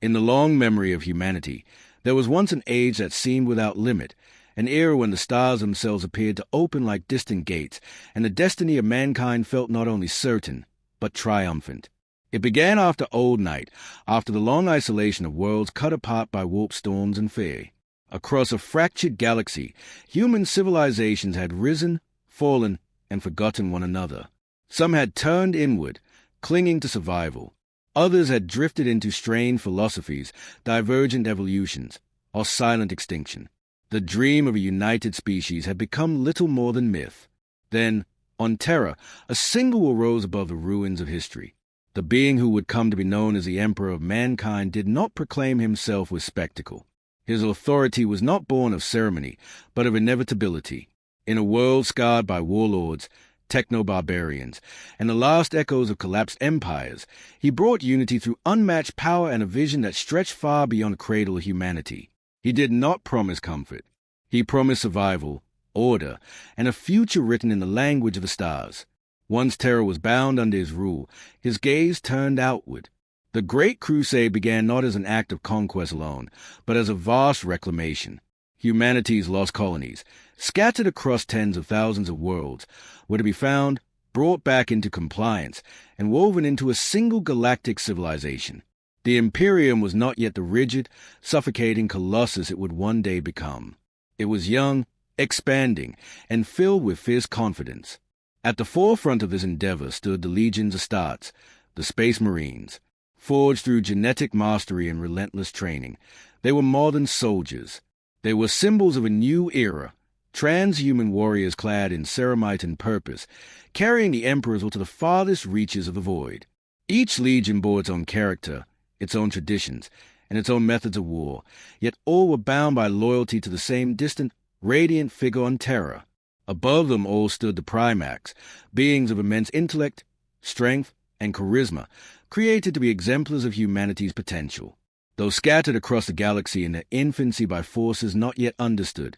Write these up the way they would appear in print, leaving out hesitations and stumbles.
In the long memory of humanity, there was once an age that seemed without limit, an era when the stars themselves appeared to open like distant gates, and the destiny of mankind felt not only certain, but triumphant. It began after Old Night, after the long isolation of worlds cut apart by warp storms and fear. Across a fractured galaxy, human civilizations had risen, fallen, and forgotten one another. Some had turned inward, clinging to survival. Others had drifted into strained philosophies, divergent evolutions, or silent extinction. The dream of a united species had become little more than myth. Then, on Terra, a single arose above the ruins of history. The being who would come to be known as the Emperor of Mankind did not proclaim himself with spectacle. His authority was not born of ceremony, but of inevitability. In a world scarred by warlords, techno-barbarians, and the last echoes of collapsed empires, he brought unity through unmatched power and a vision that stretched far beyond the cradle of humanity. He did not promise comfort. He promised survival, order, and a future written in the language of the stars. Once Terra was bound under his rule, his gaze turned outward. The Great Crusade began not as an act of conquest alone, but as a vast reclamation. Humanity's lost colonies, scattered across tens of thousands of worlds, were to be found, brought back into compliance, and woven into a single galactic civilization. The Imperium was not yet the rigid, suffocating colossus it would one day become. It was young, expanding, and filled with fierce confidence. At the forefront of this endeavor stood the legions of Astartes, the Space Marines. Forged through genetic mastery and relentless training, they were modern soldiers. They were symbols of a new era, transhuman warriors clad in ceramite and purpose, carrying the Emperor's will to the farthest reaches of the void. Each legion bore its own character, its own traditions, and its own methods of war, yet all were bound by loyalty to the same distant, radiant figure on Terra. Above them all stood the Primax, beings of immense intellect, strength, and charisma, created to be exemplars of humanity's potential. Though scattered across the galaxy in their infancy by forces not yet understood,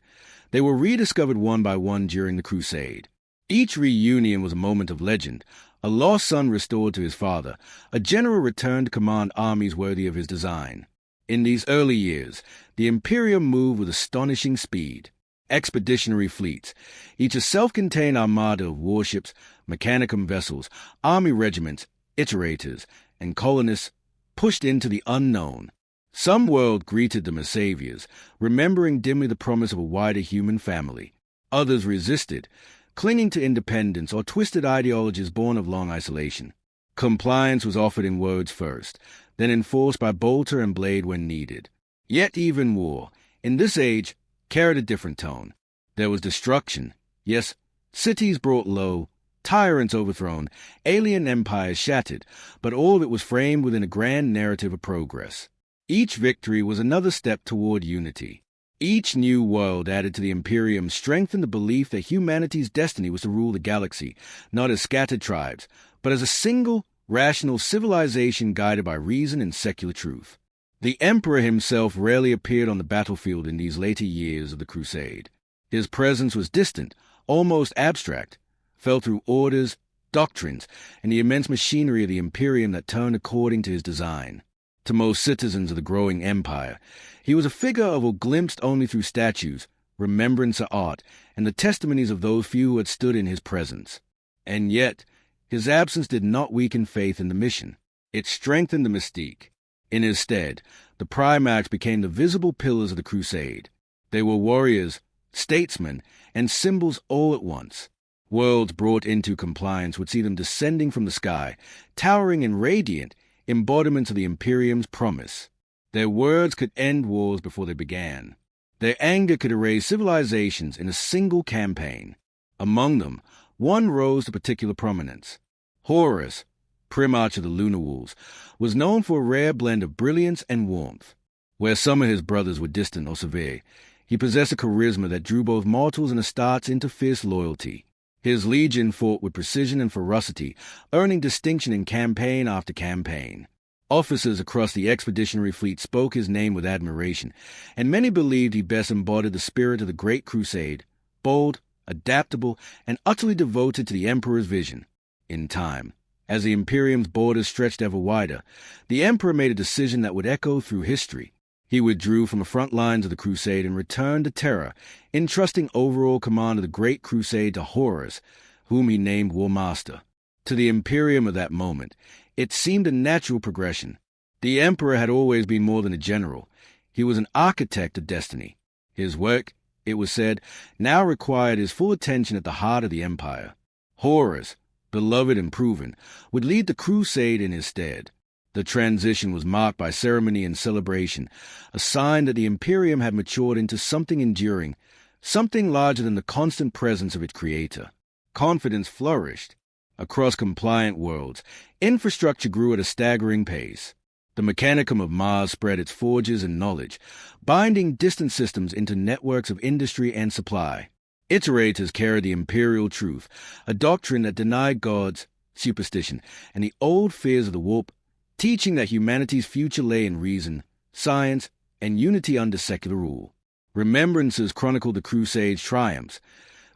they were rediscovered one by one during the Crusade. Each reunion was a moment of legend, a lost son restored to his father, a general returned to command armies worthy of his design. In these early years, the Imperium moved with astonishing speed. Expeditionary fleets, each a self-contained armada of warships, mechanicum vessels, army regiments, iterators, and colonists, pushed into the unknown. Some world greeted them as saviors, remembering dimly the promise of a wider human family. Others resisted, clinging to independence or twisted ideologies born of long isolation. Compliance was offered in words first, then enforced by bolter and blade when needed. Yet even war, in this age, carried a different tone. There was destruction, yes, cities brought low, tyrants overthrown, alien empires shattered, but all of it was framed within a grand narrative of progress. Each victory was another step toward unity. Each new world added to the Imperium strengthened the belief that humanity's destiny was to rule the galaxy, not as scattered tribes, but as a single, rational civilization guided by reason and secular truth. The Emperor himself rarely appeared on the battlefield in these later years of the Crusade. His presence was distant, almost abstract, fell through orders, doctrines, and the immense machinery of the Imperium that turned according to his design. To most citizens of the growing empire, he was a figure of a glimpsed only through statues, remembrance of art, and the testimonies of those few who had stood in his presence. And yet, his absence did not weaken faith in the mission. It strengthened the mystique. In his stead, the Primax became the visible pillars of the Crusade. They were warriors, statesmen, and symbols all at once. Worlds brought into compliance would see them descending from the sky, towering and radiant, embodiments of the Imperium's promise. Their words could end wars before they began. Their anger could erase civilizations in a single campaign. Among them, one rose to particular prominence. Horus, primarch of the Lunar Wolves, was known for a rare blend of brilliance and warmth. Where some of his brothers were distant or severe, he possessed a charisma that drew both mortals and Astartes into fierce loyalty. His legion fought with precision and ferocity, earning distinction in campaign after campaign. Officers across the expeditionary fleet spoke his name with admiration, and many believed he best embodied the spirit of the Great Crusade, bold, adaptable, and utterly devoted to the Emperor's vision. In time, As the Imperium's borders stretched ever wider, the Emperor made a decision that would echo through history. He withdrew from the front lines of the Crusade and returned to Terra, entrusting overall command of the Great Crusade to Horus, whom he named War Master. To the Imperium of that moment, it seemed a natural progression. The Emperor had always been more than a general. He was an architect of destiny. His work, it was said, now required his full attention at the heart of the Empire. Horus, beloved and proven, would lead the Crusade in his stead. The transition was marked by ceremony and celebration, a sign that the Imperium had matured into something enduring, something larger than the constant presence of its creator. Confidence flourished. Across compliant worlds, infrastructure grew at a staggering pace. The mechanicum of Mars spread its forges and knowledge, binding distant systems into networks of industry and supply. Iterators carried the imperial truth, a doctrine that denied gods, superstition, and the old fears of the warp, teaching that humanity's future lay in reason, science, and unity under secular rule. Remembrances chronicled the Crusade's triumphs,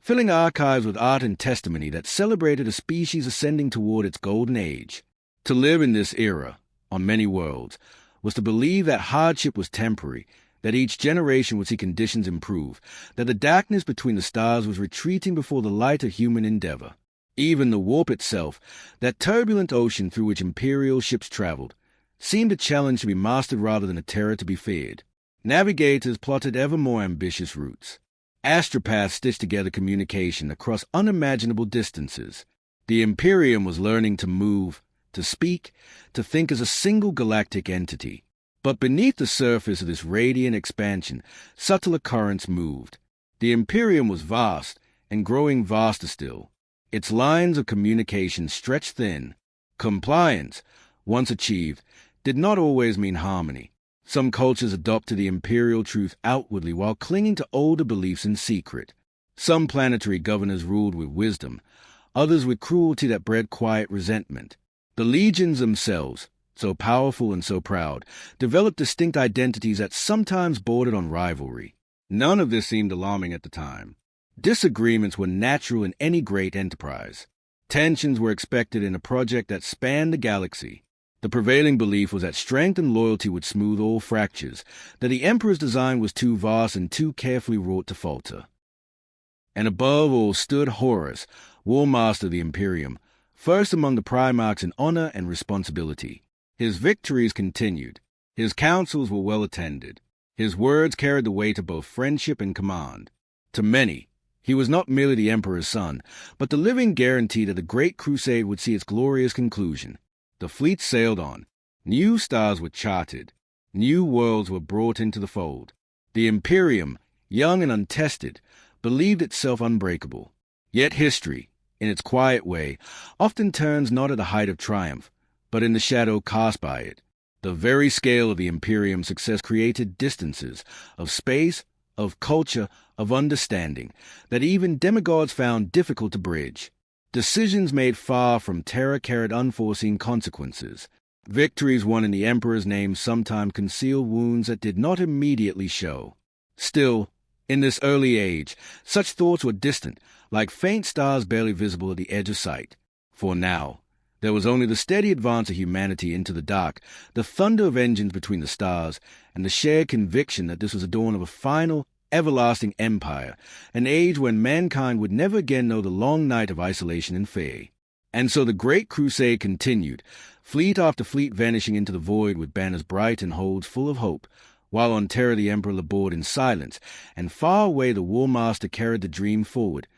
filling archives with art and testimony that celebrated a species ascending toward its golden age. To live in this era, on many worlds, was to believe that hardship was temporary, that each generation would see conditions improve, that the darkness between the stars was retreating before the light of human endeavor. Even the warp itself, that turbulent ocean through which imperial ships traveled, seemed a challenge to be mastered rather than a terror to be feared. Navigators plotted ever more ambitious routes. Astropaths stitched together communication across unimaginable distances. The Imperium was learning to move, to speak, to think as a single galactic entity. But beneath the surface of this radiant expansion, subtler currents moved. The Imperium was vast, and growing vaster still. Its lines of communication stretched thin. Compliance, once achieved, did not always mean harmony. Some cultures adopted the imperial truth outwardly while clinging to older beliefs in secret. Some planetary governors ruled with wisdom, others with cruelty that bred quiet resentment. The legions themselves, so powerful and so proud, developed distinct identities that sometimes bordered on rivalry. None of this seemed alarming at the time. Disagreements were natural in any great enterprise. Tensions were expected in a project that spanned the galaxy. The prevailing belief was that strength and loyalty would smooth all fractures, that the Emperor's design was too vast and too carefully wrought to falter. And above all stood Horus, War Master of the Imperium, first among the Primarchs in honor and responsibility. His victories continued. His counsels were well attended. His words carried the weight of both friendship and command. To many, he was not merely the Emperor's son, but the living guarantee that the Great Crusade would see its glorious conclusion. The fleet sailed on. New stars were charted. New worlds were brought into the fold. The Imperium, young and untested, believed itself unbreakable. Yet history, in its quiet way, often turns not at the height of triumph, but in the shadow cast by it. The very scale of the Imperium's success created distances of space, of culture, of understanding, that even demigods found difficult to bridge. Decisions made far from terror carried unforeseen consequences. Victories won in the Emperor's name sometimes concealed wounds that did not immediately show. Still, in this early age, such thoughts were distant, like faint stars barely visible at the edge of sight. For now, there was only the steady advance of humanity into the dark, the thunder of engines between the stars, and the shared conviction that this was the dawn of a final, everlasting empire, an age when mankind would never again know the long night of isolation and fear. And so the Great Crusade continued, fleet after fleet vanishing into the void with banners bright and holds full of hope, while on Terra the Emperor labored in silence, and far away the War Master carried the dream forward,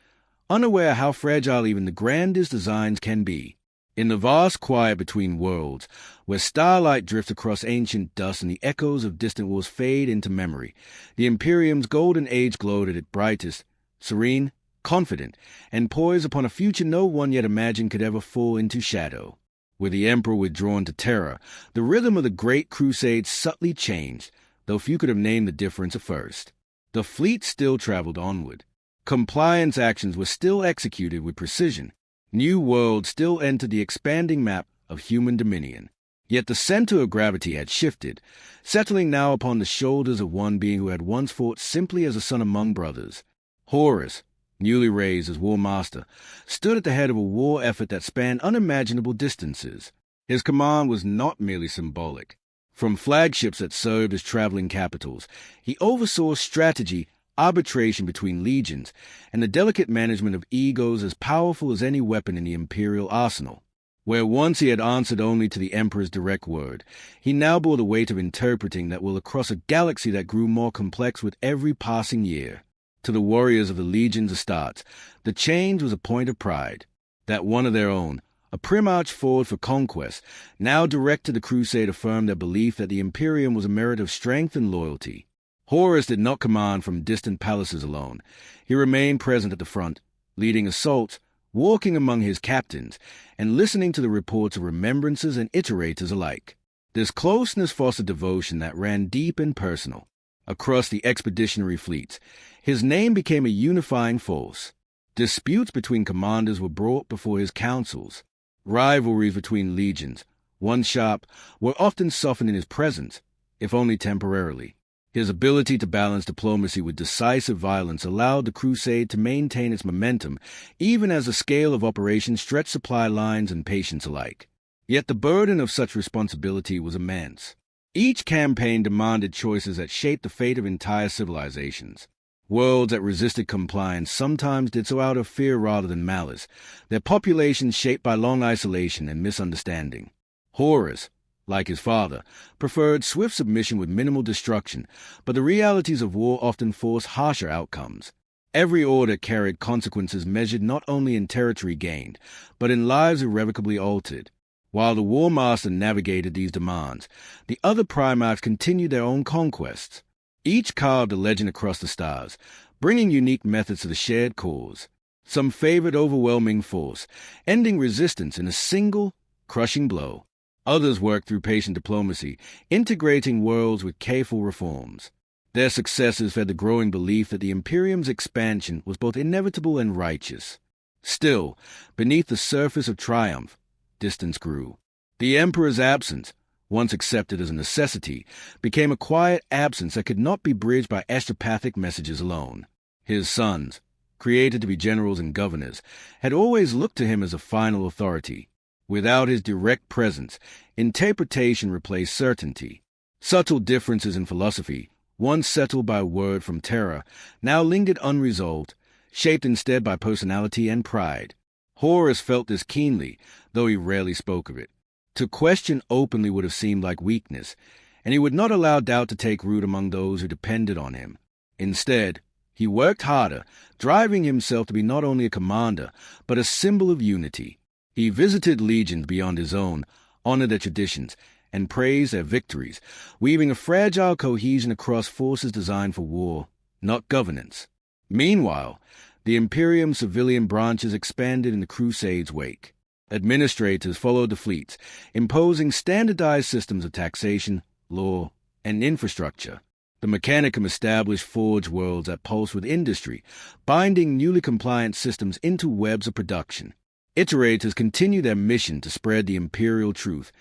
unaware how fragile even the grandest designs can be. In the vast quiet between worlds, where starlight drifts across ancient dust and the echoes of distant wars fade into memory, the Imperium's golden age glowed at its brightest, serene, confident, and poised upon a future no one yet imagined could ever fall into shadow. With the Emperor withdrawn to Terra, the rhythm of the Great Crusade subtly changed, though few could have named the difference at first. The fleet still traveled onward. Compliance actions were still executed with precision. New worlds still entered the expanding map of human dominion. Yet the center of gravity had shifted, settling now upon the shoulders of one being who had once fought simply as a son among brothers. Horus, newly raised as War Master, stood at the head of a war effort that spanned unimaginable distances. His command was not merely symbolic. From flagships that served as traveling capitals, he oversaw strategy, arbitration between legions, and the delicate management of egos as powerful as any weapon in the Imperial arsenal. Where once he had answered only to the Emperor's direct word, he now bore the weight of interpreting that will across a galaxy that grew more complex with every passing year. To the warriors of the Legion's Astartes, the change was a point of pride. That one of their own, a prim arch forward for conquest, now direct to the Crusade affirmed their belief that the Imperium was a merit of strength and loyalty. Horus did not command from distant palaces alone. He remained present at the front, leading assaults, walking among his captains, and listening to the reports of remembrances and iterators alike. This closeness fostered devotion that ran deep and personal. Across the expeditionary fleets, his name became a unifying force. Disputes between commanders were brought before his councils. Rivalries between legions, once sharp, were often softened in his presence, if only temporarily. His ability to balance diplomacy with decisive violence allowed the Crusade to maintain its momentum, even as the scale of operations stretched supply lines and patience alike. Yet the burden of such responsibility was immense. Each campaign demanded choices that shaped the fate of entire civilizations. Worlds that resisted compliance sometimes did so out of fear rather than malice, their populations shaped by long isolation and misunderstanding. Horus, like his father, preferred swift submission with minimal destruction, but the realities of war often force harsher outcomes. Every order carried consequences measured not only in territory gained, but in lives irrevocably altered. While the War Master navigated these demands, the other Primarchs continued their own conquests. Each carved a legend across the stars, bringing unique methods to the shared cause. Some favored overwhelming force, ending resistance in a single, crushing blow. Others worked through patient diplomacy, integrating worlds with careful reforms. Their successes fed the growing belief that the Imperium's expansion was both inevitable and righteous. Still, beneath the surface of triumph, distance grew. The Emperor's absence, once accepted as a necessity, became a quiet absence that could not be bridged by extrapathic messages alone. His sons, created to be generals and governors, had always looked to him as a final authority. Without his direct presence, interpretation replaced certainty. Subtle differences in philosophy, once settled by word from Terra, now lingered unresolved, shaped instead by personality and pride. Horus felt this keenly, though he rarely spoke of it. To question openly would have seemed like weakness, and he would not allow doubt to take root among those who depended on him. Instead, he worked harder, driving himself to be not only a commander, but a symbol of unity. He visited legions beyond his own, honored their traditions, and praised their victories, weaving a fragile cohesion across forces designed for war, not governance. Meanwhile, the Imperium's civilian branches expanded in the Crusade's wake. Administrators followed the fleets, imposing standardized systems of taxation, law, and infrastructure. The Mechanicum established forge worlds that pulsed with industry, binding newly compliant systems into webs of production. Iterators continued their mission to spread the imperial truth,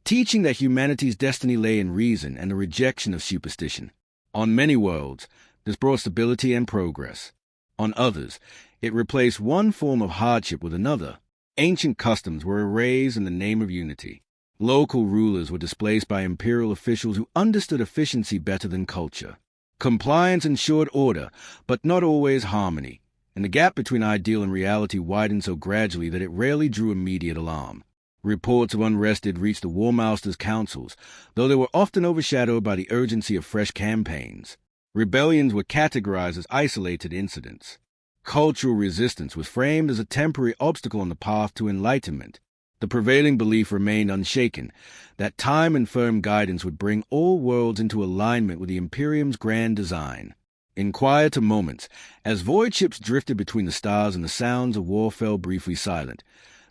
teaching that humanity's destiny lay in reason and the rejection of superstition. On many worlds, this brought stability and progress. On others, it replaced one form of hardship with another. Ancient customs were erased in the name of unity. Local rulers were displaced by imperial officials who understood efficiency better than culture. Compliance ensured order, but not always harmony, and the gap between ideal and reality widened so gradually that it rarely drew immediate alarm. Reports of unrest did reach the War Master's councils, though they were often overshadowed by the urgency of fresh campaigns. Rebellions were categorized as isolated incidents. Cultural resistance was framed as a temporary obstacle on the path to enlightenment. The prevailing belief remained unshaken, that time and firm guidance would bring all worlds into alignment with the Imperium's grand design. In quieter moments, as void ships drifted between the stars and the sounds of war fell briefly silent,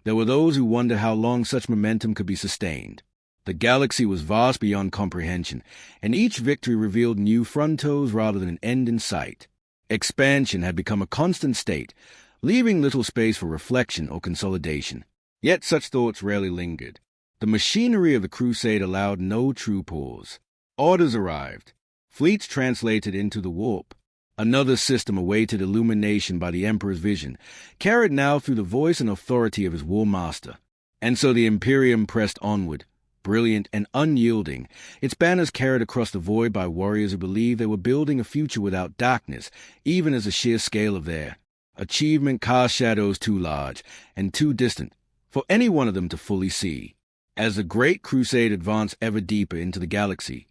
there were those who wondered how long such momentum could be sustained. The galaxy was vast beyond comprehension, and each victory revealed new frontiers rather than an end in sight. Expansion had become a constant state, leaving little space for reflection or consolidation. Yet such thoughts rarely lingered. The machinery of the Crusade allowed no true pause. Orders arrived. Fleets translated into the warp. Another system awaited illumination by the Emperor's vision, carried now through the voice and authority of his war master. And so the Imperium pressed onward, brilliant and unyielding, its banners carried across the void by warriors who believed they were building a future without darkness, even as the sheer scale of their achievement cast shadows too large and too distant for any one of them to fully see. As the Great Crusade advanced ever deeper into the galaxy,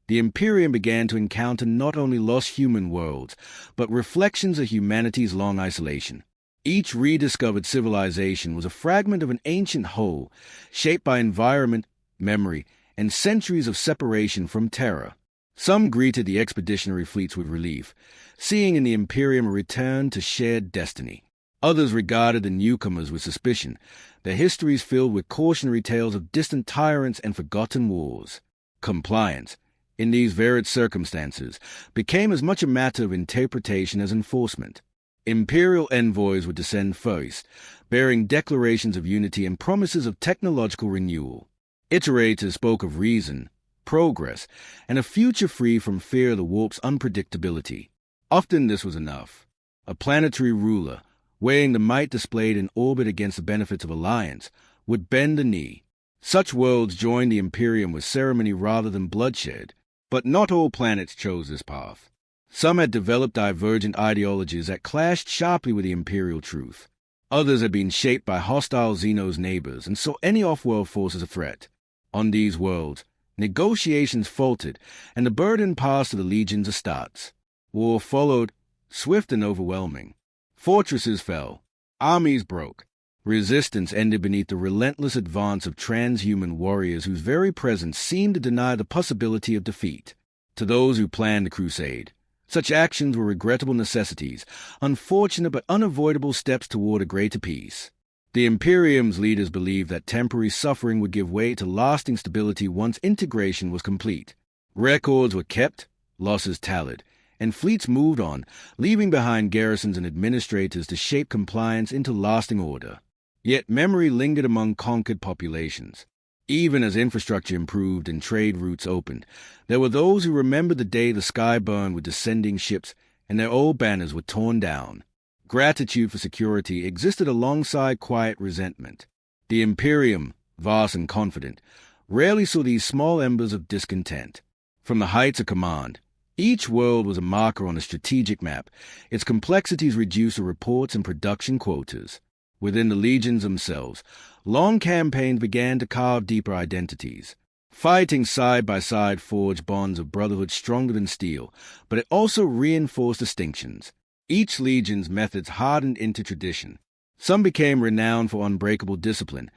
the Imperium began to encounter not only lost human worlds, but reflections of humanity's long isolation. Each rediscovered civilization was a fragment of an ancient whole, shaped by environment, memory, and centuries of separation from terror. Some greeted the expeditionary fleets with relief, seeing in the Imperium a return to shared destiny. Others regarded the newcomers with suspicion, their histories filled with cautionary tales of distant tyrants and forgotten wars. Compliance, in these varied circumstances, became as much a matter of interpretation as enforcement. Imperial envoys would descend first, bearing declarations of unity and promises of technological renewal. Iterators spoke of reason, progress, and a future free from fear of the warp's unpredictability. Often this was enough. A planetary ruler, weighing the might displayed in orbit against the benefits of alliance, would bend the knee. Such worlds joined the Imperium with ceremony rather than bloodshed. But not all planets chose this path. Some had developed divergent ideologies that clashed sharply with the imperial truth. Others had been shaped by hostile Xenos neighbors and saw any off-world force as a threat. On these worlds, negotiations faltered, and the burden passed to the legions of Astartes. War followed, swift and overwhelming. Fortresses fell. Armies broke. Resistance ended beneath the relentless advance of transhuman warriors whose very presence seemed to deny the possibility of defeat. To those who planned the crusade, such actions were regrettable necessities, unfortunate but unavoidable steps toward a greater peace. The Imperium's leaders believed that temporary suffering would give way to lasting stability once integration was complete. Records were kept, losses tallied, and fleets moved on, leaving behind garrisons and administrators to shape compliance into lasting order. Yet memory lingered among conquered populations. Even as infrastructure improved and trade routes opened, there were those who remembered the day the sky burned with descending ships and their old banners were torn down. Gratitude for security existed alongside quiet resentment. The Imperium, vast and confident, rarely saw these small embers of discontent. From the heights of command, each world was a marker on a strategic map, its complexities reduced to reports and production quotas. Within the legions themselves, long campaigns began to carve deeper identities. Fighting side by side forged bonds of brotherhood stronger than steel, but it also reinforced distinctions. Each legion's methods hardened into tradition. Some became renowned for unbreakable discipline,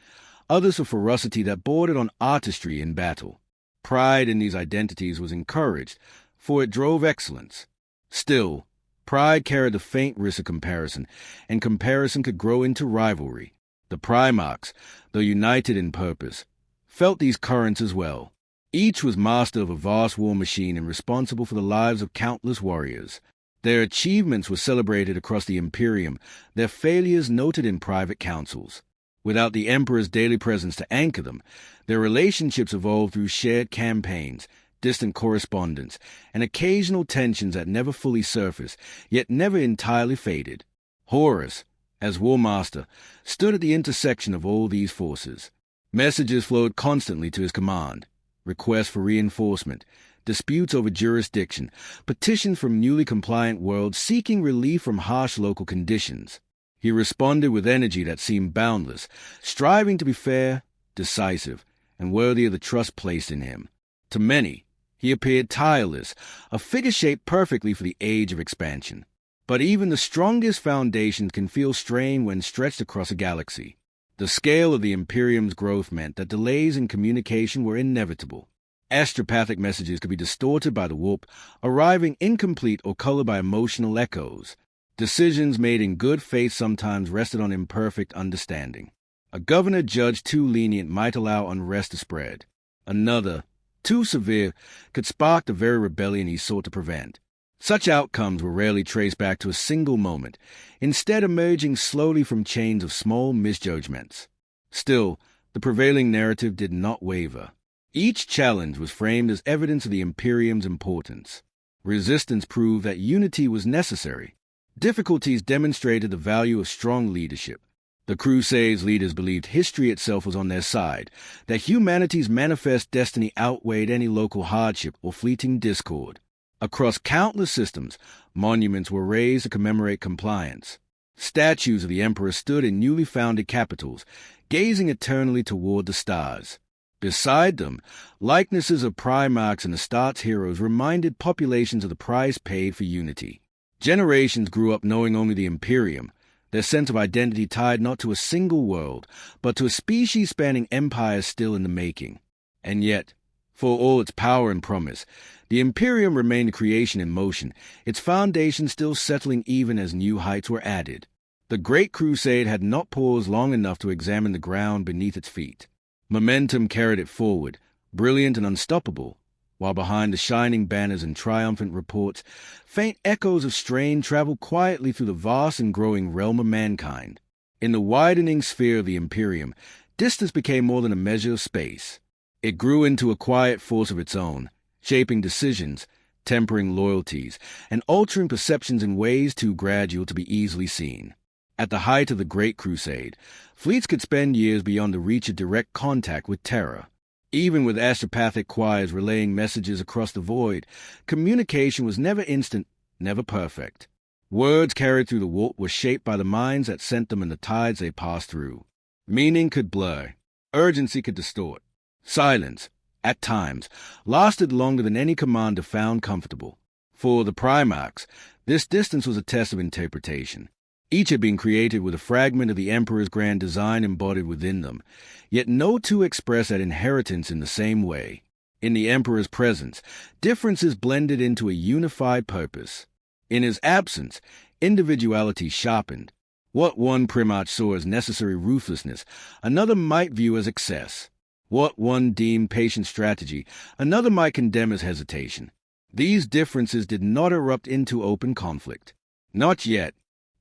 others for ferocity that bordered on artistry in battle. Pride in these identities was encouraged, for it drove excellence. Still, pride carried the faint risk of comparison, and comparison could grow into rivalry. The Primarchs, though united in purpose, felt these currents as well. Each was master of a vast war machine and responsible for the lives of countless warriors. Their achievements were celebrated across the Imperium, their failures noted in private councils. Without the Emperor's daily presence to anchor them, their relationships evolved through shared campaigns, distant correspondence, and occasional tensions that never fully surfaced, yet never entirely faded. Horus, as War Master, stood at the intersection of all these forces. Messages flowed constantly to his command, requests for reinforcement, disputes over jurisdiction, petitions from newly compliant worlds seeking relief from harsh local conditions. He responded with energy that seemed boundless, striving to be fair, decisive, and worthy of the trust placed in him. To many, he appeared tireless, a figure shaped perfectly for the age of expansion. But even the strongest foundations can feel strain when stretched across a galaxy. The scale of the Imperium's growth meant that delays in communication were inevitable. Astropathic messages could be distorted by the warp, arriving incomplete or colored by emotional echoes. Decisions made in good faith sometimes rested on imperfect understanding. A governor judged too lenient might allow unrest to spread. Another, too severe, could spark the very rebellion he sought to prevent. Such outcomes were rarely traced back to a single moment, instead emerging slowly from chains of small misjudgments. Still, the prevailing narrative did not waver. Each challenge was framed as evidence of the Imperium's importance. Resistance proved that unity was necessary. Difficulties demonstrated the value of strong leadership. The Crusades' leaders believed history itself was on their side, that humanity's manifest destiny outweighed any local hardship or fleeting discord. Across countless systems, monuments were raised to commemorate compliance. Statues of the emperor stood in newly founded capitals, gazing eternally toward the stars. Beside them, likenesses of primarchs and Astartes heroes reminded populations of the price paid for unity. Generations grew up knowing only the Imperium, their sense of identity tied not to a single world, but to a species spanning empires still in the making. And yet, for all its power and promise, the Imperium remained a creation in motion, its foundation still settling even as new heights were added. The Great Crusade had not paused long enough to examine the ground beneath its feet. Momentum carried it forward, brilliant and unstoppable, while behind the shining banners and triumphant reports, faint echoes of strain traveled quietly through the vast and growing realm of mankind. In the widening sphere of the Imperium, distance became more than a measure of space. It grew into a quiet force of its own, shaping decisions, tempering loyalties, and altering perceptions in ways too gradual to be easily seen. At the height of the Great Crusade, fleets could spend years beyond the reach of direct contact with terror. Even with astropathic choirs relaying messages across the void, communication was never instant, never perfect. Words carried through the warp were shaped by the minds that sent them and the tides they passed through. Meaning could blur. Urgency could distort. Silence, at times, lasted longer than any commander found comfortable. For the Primarchs, this distance was a test of interpretation. Each had been created with a fragment of the Emperor's grand design embodied within them, yet no two expressed that inheritance in the same way. In the Emperor's presence, differences blended into a unified purpose. In his absence, individuality sharpened. What one Primarch saw as necessary ruthlessness, another might view as excess. What one deemed patient strategy, another might condemn as hesitation. These differences did not erupt into open conflict. Not yet.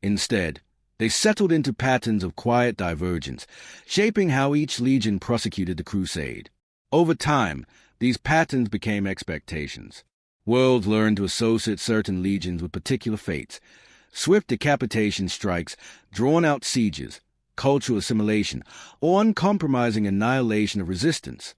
Instead, they settled into patterns of quiet divergence, shaping how each legion prosecuted the crusade. Over time, these patterns became expectations. Worlds learned to associate certain legions with particular fates. Swift decapitation strikes, drawn-out sieges, cultural assimilation, or uncompromising annihilation of resistance.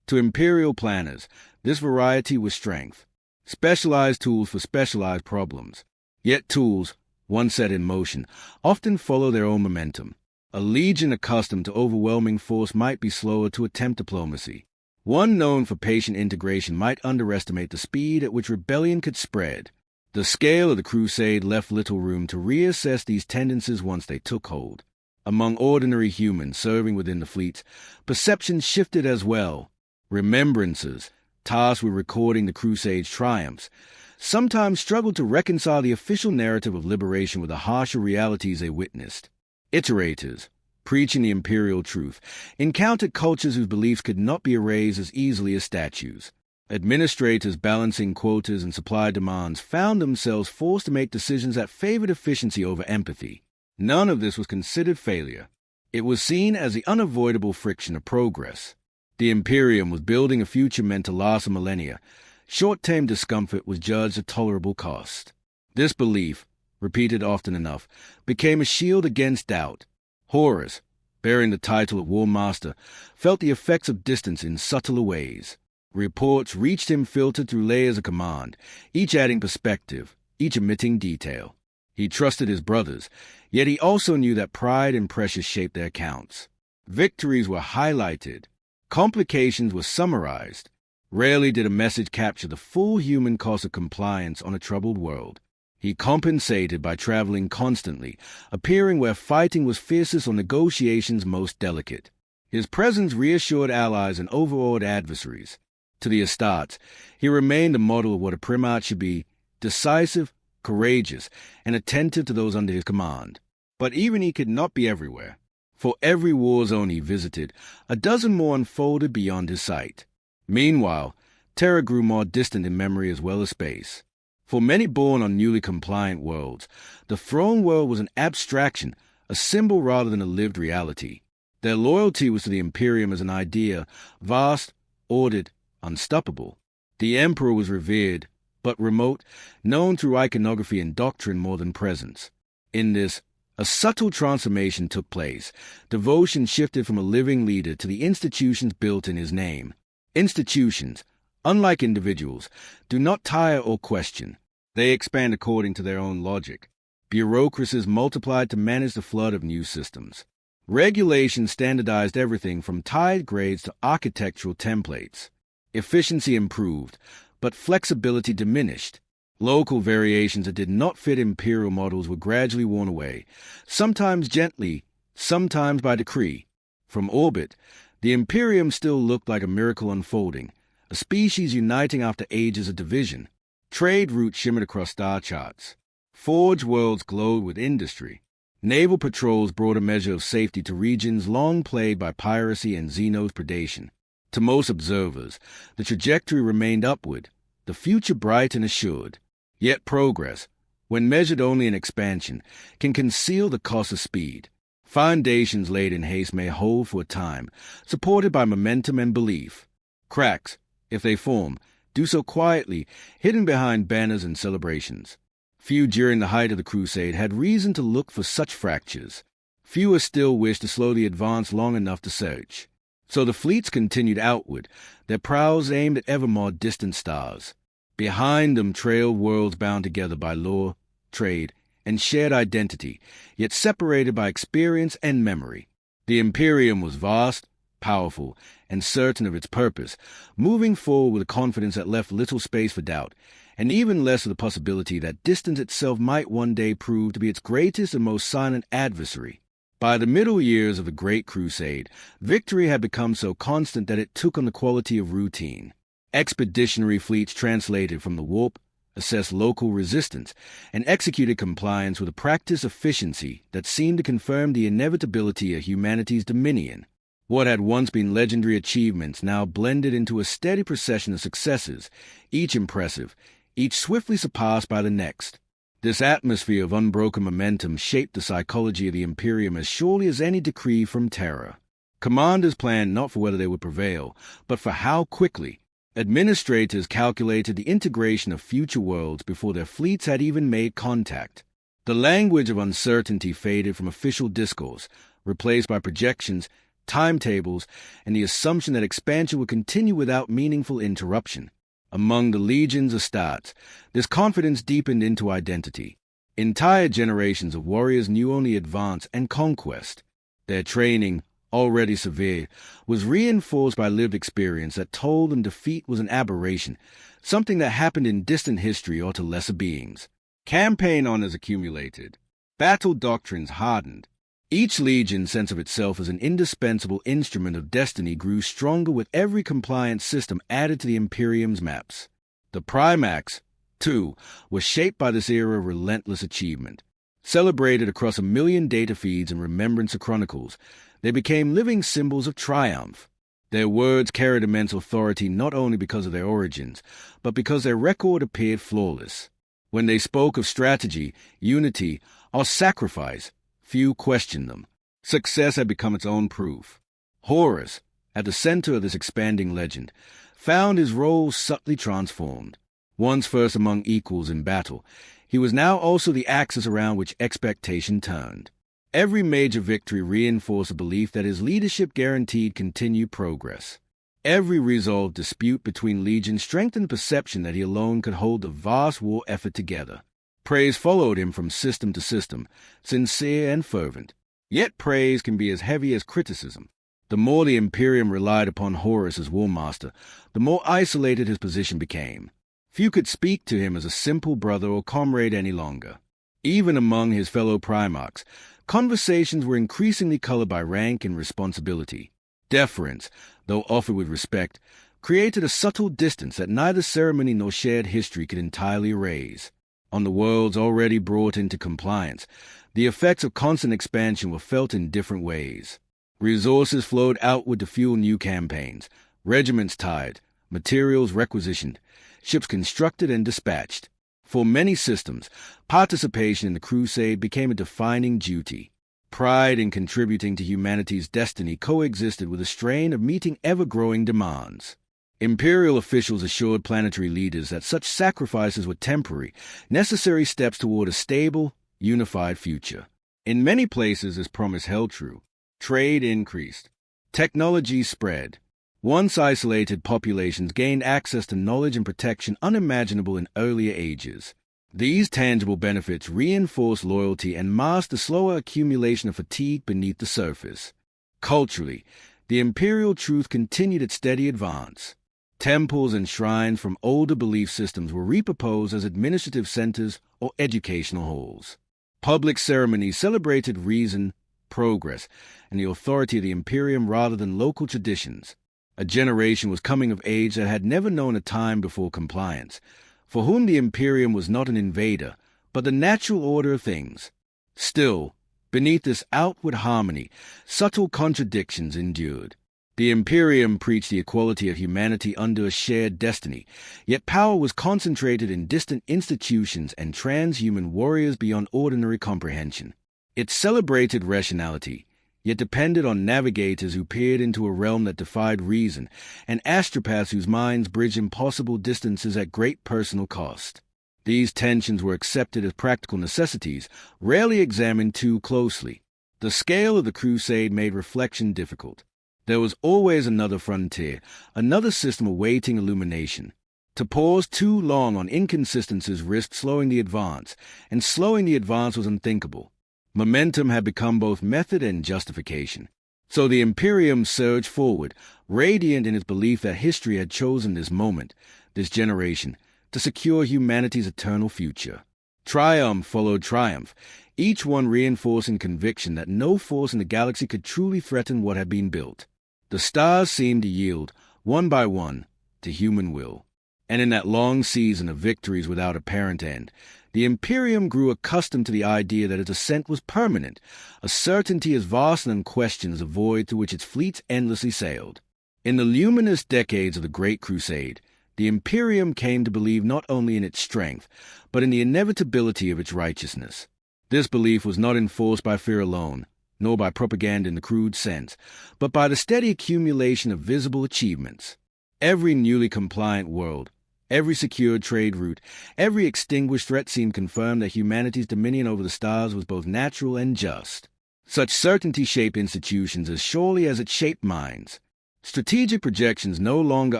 To imperial planners, this variety was strength. Specialized tools for specialized problems. Yet tools, once set in motion, often follow their own momentum. A legion accustomed to overwhelming force might be slower to attempt diplomacy. One known for patient integration might underestimate the speed at which rebellion could spread. The scale of the crusade left little room to reassess these tendencies once they took hold. Among ordinary humans serving within the fleets, perceptions shifted as well. Remembrances, tasked with recording the Crusade's triumphs, sometimes struggled to reconcile the official narrative of liberation with the harsher realities they witnessed. Iterators, preaching the imperial truth, encountered cultures whose beliefs could not be erased as easily as statues. Administrators balancing quotas and supply demands found themselves forced to make decisions that favored efficiency over empathy. None of this was considered failure. It was seen as the unavoidable friction of progress. The Imperium was building a future meant to last a millennia. Short-term discomfort was judged a tolerable cost. This belief, repeated often enough, became a shield against doubt. Horus, bearing the title of War Master, felt the effects of distance in subtler ways. Reports reached him filtered through layers of command, each adding perspective, each omitting detail. He trusted his brothers, yet he also knew that pride and pressure shaped their accounts. Victories were highlighted. Complications were summarized. Rarely did a message capture the full human cost of compliance on a troubled world. He compensated by traveling constantly, appearing where fighting was fiercest or negotiations most delicate. His presence reassured allies and overawed adversaries. To the Astartes, he remained a model of what a primarch should be: decisive, courageous, and attentive to those under his command. But even he could not be everywhere. For every war zone he visited, a dozen more unfolded beyond his sight. Meanwhile, Terra grew more distant in memory as well as space. For many born on newly compliant worlds, the throne world was an abstraction, a symbol rather than a lived reality. Their loyalty was to the Imperium as an idea, vast, ordered, unstoppable. The Emperor was revered, but remote, known through iconography and doctrine more than presence. In this, a subtle transformation took place. Devotion shifted from a living leader to the institutions built in his name. Institutions, unlike individuals, do not tire or question. They expand according to their own logic. Bureaucracies multiplied to manage the flood of new systems. Regulations standardized everything from tithe grades to architectural templates. Efficiency improved, but flexibility diminished. Local variations that did not fit imperial models were gradually worn away, sometimes gently, sometimes by decree. From orbit, the Imperium still looked like a miracle unfolding, a species uniting after ages of division. Trade routes shimmered across star charts. Forge worlds glowed with industry. Naval patrols brought a measure of safety to regions long plagued by piracy and Xenos predation. To most observers, the trajectory remained upward, the future bright and assured. Yet progress, when measured only in expansion, can conceal the cost of speed. Foundations laid in haste may hold for a time, supported by momentum and belief. Cracks, if they form, do so quietly, hidden behind banners and celebrations. Few during the height of the Crusade had reason to look for such fractures. Fewer still wished to slow the advance long enough to search. So the fleets continued outward, their prows aimed at ever more distant stars. Behind them trailed worlds bound together by lore, trade, and shared identity, yet separated by experience and memory. The Imperium was vast, powerful, and certain of its purpose, moving forward with a confidence that left little space for doubt, and even less of the possibility that distance itself might one day prove to be its greatest and most silent adversary. By the middle years of the Great Crusade, victory had become so constant that it took on the quality of routine. Expeditionary fleets translated from the warp, assessed local resistance, and executed compliance with a practice efficiency that seemed to confirm the inevitability of humanity's dominion. What had once been legendary achievements now blended into a steady procession of successes, each impressive, each swiftly surpassed by the next. This atmosphere of unbroken momentum shaped the psychology of the Imperium as surely as any decree from Terra. Commanders planned not for whether they would prevail, but for how quickly. Administrators calculated the integration of future worlds before their fleets had even made contact. The language of uncertainty faded from official discourse, replaced by projections, timetables, and the assumption that expansion would continue without meaningful interruption. Among the legions of Astartes, this confidence deepened into identity. Entire generations of warriors knew only advance and conquest. Their training, already severe, was reinforced by lived experience that told them defeat was an aberration, something that happened in distant history or to lesser beings. Campaign honors accumulated. Battle doctrines hardened. Each legion's sense of itself as an indispensable instrument of destiny grew stronger with every compliant system added to the Imperium's maps. The Primax, too, was shaped by this era of relentless achievement. Celebrated across 1 million data feeds and remembrance chronicles, they became living symbols of triumph. Their words carried immense authority not only because of their origins, but because their record appeared flawless. When they spoke of strategy, unity, or sacrifice, few questioned them. Success had become its own proof. Horus, at the center of this expanding legend, found his role subtly transformed. Once first among equals in battle, he was now also the axis around which expectation turned. Every major victory reinforced the belief that his leadership guaranteed continued progress. Every resolved dispute between legions strengthened the perception that he alone could hold the vast war effort together. Praise followed him from system to system, sincere and fervent. Yet praise can be as heavy as criticism. The more the Imperium relied upon Horus as war master, the more isolated his position became. Few could speak to him as a simple brother or comrade any longer. Even among his fellow Primarchs, conversations were increasingly colored by rank and responsibility. Deference, though offered with respect, created a subtle distance that neither ceremony nor shared history could entirely erase. On the worlds already brought into compliance, the effects of constant expansion were felt in different ways. Resources flowed outward to fuel new campaigns, regiments tied, materials requisitioned, ships constructed and dispatched. For many systems, participation in the Crusade became a defining duty. Pride in contributing to humanity's destiny coexisted with a strain of meeting ever-growing demands. Imperial officials assured planetary leaders that such sacrifices were temporary, necessary steps toward a stable, unified future. In many places, this promise held true. Trade increased. Technology spread. Once isolated populations gained access to knowledge and protection unimaginable in earlier ages. These tangible benefits reinforced loyalty and masked the slower accumulation of fatigue beneath the surface. Culturally, the imperial truth continued its steady advance. Temples and shrines from older belief systems were repurposed as administrative centers or educational halls. Public ceremonies celebrated reason, progress, and the authority of the Imperium rather than local traditions. A generation was coming of age that had never known a time before compliance, for whom the Imperium was not an invader, but the natural order of things. Still, beneath this outward harmony, subtle contradictions endured. The Imperium preached the equality of humanity under a shared destiny, yet power was concentrated in distant institutions and transhuman warriors beyond ordinary comprehension. It celebrated rationality, yet depended on navigators who peered into a realm that defied reason, and astropaths whose minds bridged impossible distances at great personal cost. These tensions were accepted as practical necessities, rarely examined too closely. The scale of the Crusade made reflection difficult. There was always another frontier, another system awaiting illumination. To pause too long on inconsistencies risked slowing the advance, and slowing the advance was unthinkable. Momentum had become both method and justification. So the Imperium surged forward, radiant in its belief that history had chosen this moment, this generation, to secure humanity's eternal future. Triumph followed triumph, each one reinforcing conviction that no force in the galaxy could truly threaten what had been built. The stars seemed to yield, one by one, to human will. And in that long season of victories without apparent end, the Imperium grew accustomed to the idea that its ascent was permanent, a certainty as vast and unquestioned as the void through which its fleets endlessly sailed. In the luminous decades of the Great Crusade, the Imperium came to believe not only in its strength, but in the inevitability of its righteousness. This belief was not enforced by fear alone, nor by propaganda in the crude sense, but by the steady accumulation of visible achievements. Every newly compliant world, every secured trade route, every extinguished threat seemed confirmed that humanity's dominion over the stars was both natural and just. Such certainty shaped institutions as surely as it shaped minds. Strategic projections no longer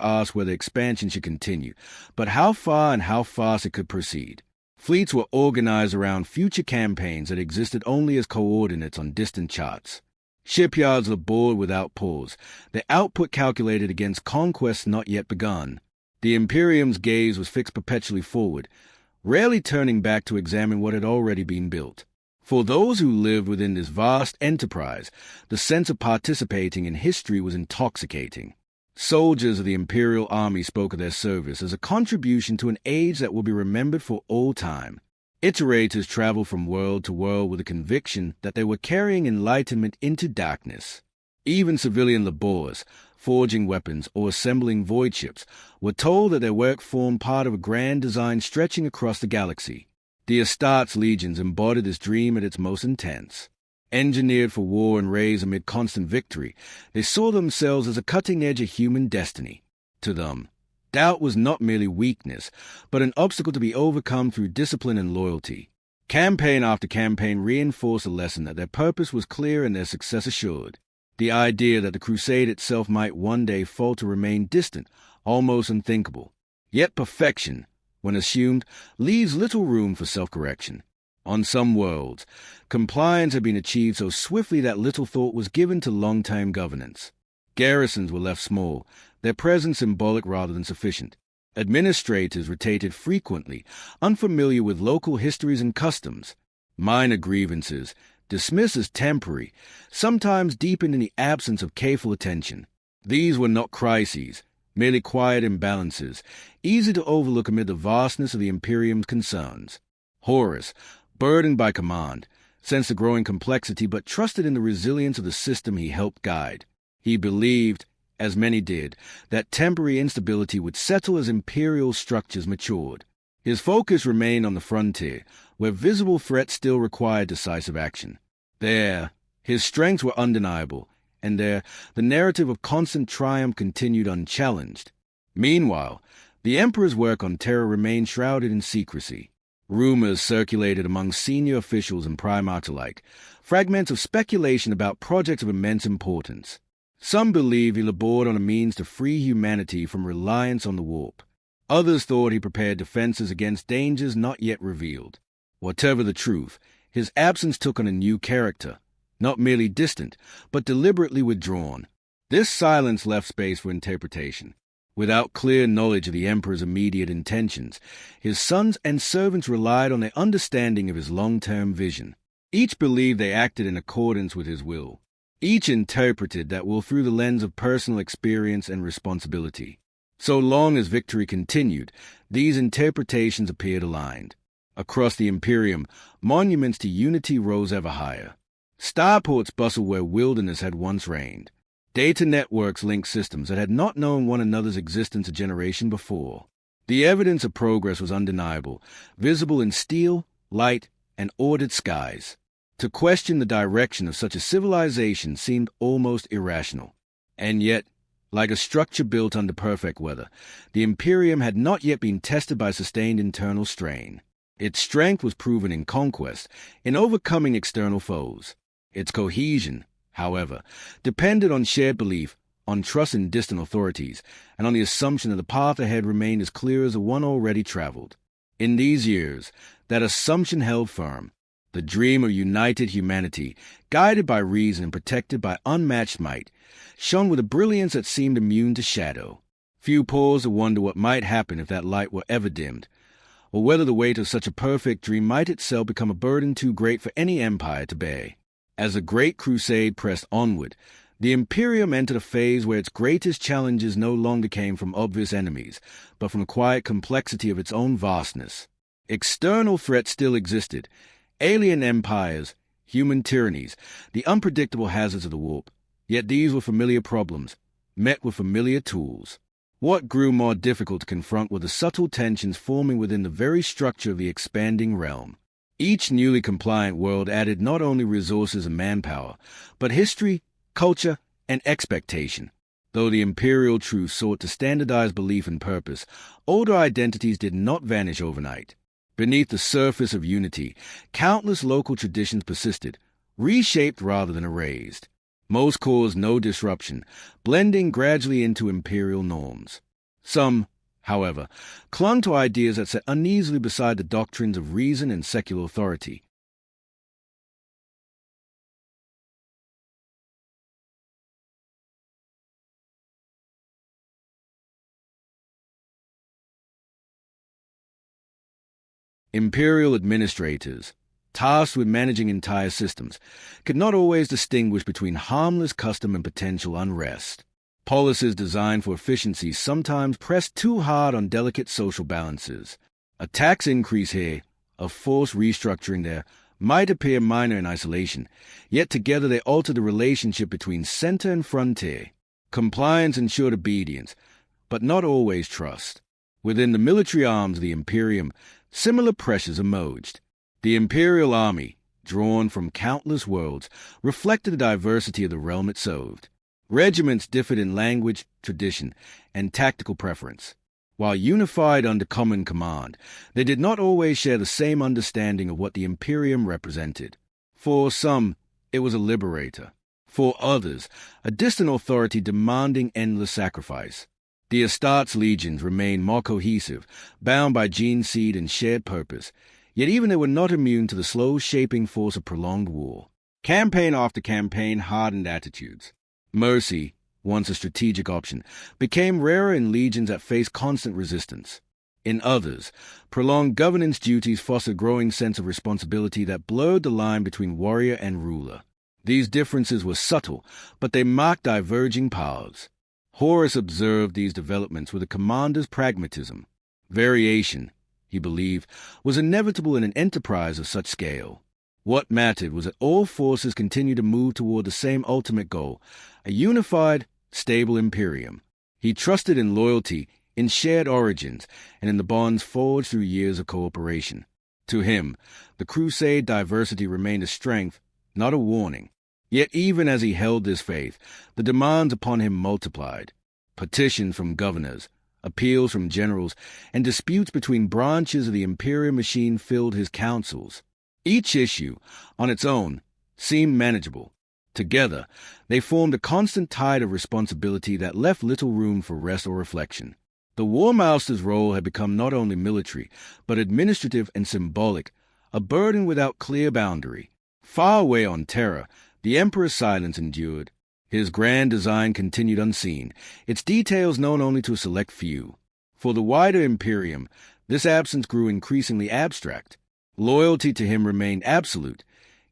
asked whether expansion should continue, but how far and how fast it could proceed. Fleets were organized around future campaigns that existed only as coordinates on distant charts. Shipyards labored without pause, their output calculated against conquests not yet begun. The Imperium's gaze was fixed perpetually forward, rarely turning back to examine what had already been built. For those who lived within this vast enterprise, the sense of participating in history was intoxicating. Soldiers of the Imperial Army spoke of their service as a contribution to an age that will be remembered for all time. Iterators traveled from world to world with the conviction that they were carrying enlightenment into darkness. Even civilian laborers, forging weapons or assembling void ships, were told that their work formed part of a grand design stretching across the galaxy. The Astartes legions embodied this dream at its most intense. Engineered for war and raised amid constant victory, they saw themselves as a cutting edge of human destiny. To them, doubt was not merely weakness, but an obstacle to be overcome through discipline and loyalty. Campaign after campaign reinforced the lesson that their purpose was clear and their success assured. The idea that the Crusade itself might one day fall to remain distant, almost unthinkable. Yet perfection, when assumed, leaves little room for self-correction. On some worlds, compliance had been achieved so swiftly that little thought was given to long-term governance. Garrisons were left small, their presence symbolic rather than sufficient. Administrators rotated frequently, unfamiliar with local histories and customs. Minor grievances, dismissed as temporary, sometimes deepened in the absence of careful attention. These were not crises, merely quiet imbalances, easy to overlook amid the vastness of the Imperium's concerns. Horus, burdened by command, sensed the growing complexity but trusted in the resilience of the system he helped guide. He believed, as many did, that temporary instability would settle as imperial structures matured. His focus remained on the frontier, where visible threats still required decisive action. There, his strengths were undeniable, and there, the narrative of constant triumph continued unchallenged. Meanwhile, the Emperor's work on Terra remained shrouded in secrecy. Rumors circulated among senior officials and primarchs alike, fragments of speculation about projects of immense importance. Some believed he labored on a means to free humanity from reliance on the warp. Others thought he prepared defenses against dangers not yet revealed. Whatever the truth, his absence took on a new character, not merely distant, but deliberately withdrawn. This silence left space for interpretation. Without clear knowledge of the Emperor's immediate intentions, his sons and servants relied on their understanding of his long-term vision. Each believed they acted in accordance with his will. Each interpreted that will through the lens of personal experience and responsibility. So long as victory continued, these interpretations appeared aligned. Across the Imperium, monuments to unity rose ever higher. Starports bustled where wilderness had once reigned. Data networks linked systems that had not known one another's existence a generation before. The evidence of progress was undeniable, visible in steel, light, and ordered skies. To question the direction of such a civilization seemed almost irrational. And yet, like a structure built under perfect weather, the Imperium had not yet been tested by sustained internal strain. Its strength was proven in conquest, in overcoming external foes. Its cohesion, however, depended on shared belief, on trust in distant authorities, and on the assumption that the path ahead remained as clear as the one already traveled. In these years, that assumption held firm. The dream of united humanity, guided by reason and protected by unmatched might, shone with a brilliance that seemed immune to shadow. Few paused to wonder what might happen if that light were ever dimmed, or whether the weight of such a perfect dream might itself become a burden too great for any empire to bear. As the Great Crusade pressed onward, the Imperium entered a phase where its greatest challenges no longer came from obvious enemies, but from the quiet complexity of its own vastness. External threats still existed, alien empires, human tyrannies, the unpredictable hazards of the warp. Yet these were familiar problems, met with familiar tools. What grew more difficult to confront were the subtle tensions forming within the very structure of the expanding realm. Each newly compliant world added not only resources and manpower, but history, culture, and expectation. Though the imperial truth sought to standardize belief and purpose, older identities did not vanish overnight. Beneath the surface of unity, countless local traditions persisted, reshaped rather than erased. Most caused no disruption, blending gradually into imperial norms. Some, however, clung to ideas that sat uneasily beside the doctrines of reason and secular authority. Imperial administrators, tasked with managing entire systems, could not always distinguish between harmless custom and potential unrest. Policies designed for efficiency sometimes pressed too hard on delicate social balances. A tax increase here, a forced restructuring there, might appear minor in isolation, yet together they altered the relationship between center and frontier. Compliance ensured obedience, but not always trust. Within the military arms of the Imperium, similar pressures emerged. The Imperial Army, drawn from countless worlds, reflected the diversity of the realm it served. Regiments differed in language, tradition, and tactical preference. While unified under common command, they did not always share the same understanding of what the Imperium represented. For some, it was a liberator. For others, a distant authority demanding endless sacrifice. The Astartes legions remained more cohesive, bound by gene seed and shared purpose, yet even they were not immune to the slow shaping force of prolonged war. Campaign after campaign hardened attitudes. Mercy, once a strategic option, became rarer in legions that faced constant resistance. In others, prolonged governance duties fostered a growing sense of responsibility that blurred the line between warrior and ruler. These differences were subtle, but they marked diverging powers. Horus observed these developments with a commander's pragmatism. Variation, he believed, was inevitable in an enterprise of such scale. What mattered was that all forces continued to move toward the same ultimate goal, a unified, stable Imperium. He trusted in loyalty, in shared origins, and in the bonds forged through years of cooperation. To him, the Crusade diversity remained a strength, not a warning. Yet even as he held this faith, the demands upon him multiplied. Petitions from governors, appeals from generals, and disputes between branches of the imperial machine filled his councils. Each issue, on its own, seemed manageable. Together, they formed a constant tide of responsibility that left little room for rest or reflection. The War Master's role had become not only military, but administrative and symbolic, a burden without clear boundary. Far away on Terra, the Emperor's silence endured. His grand design continued unseen, its details known only to a select few. For the wider Imperium, this absence grew increasingly abstract. Loyalty to him remained absolute,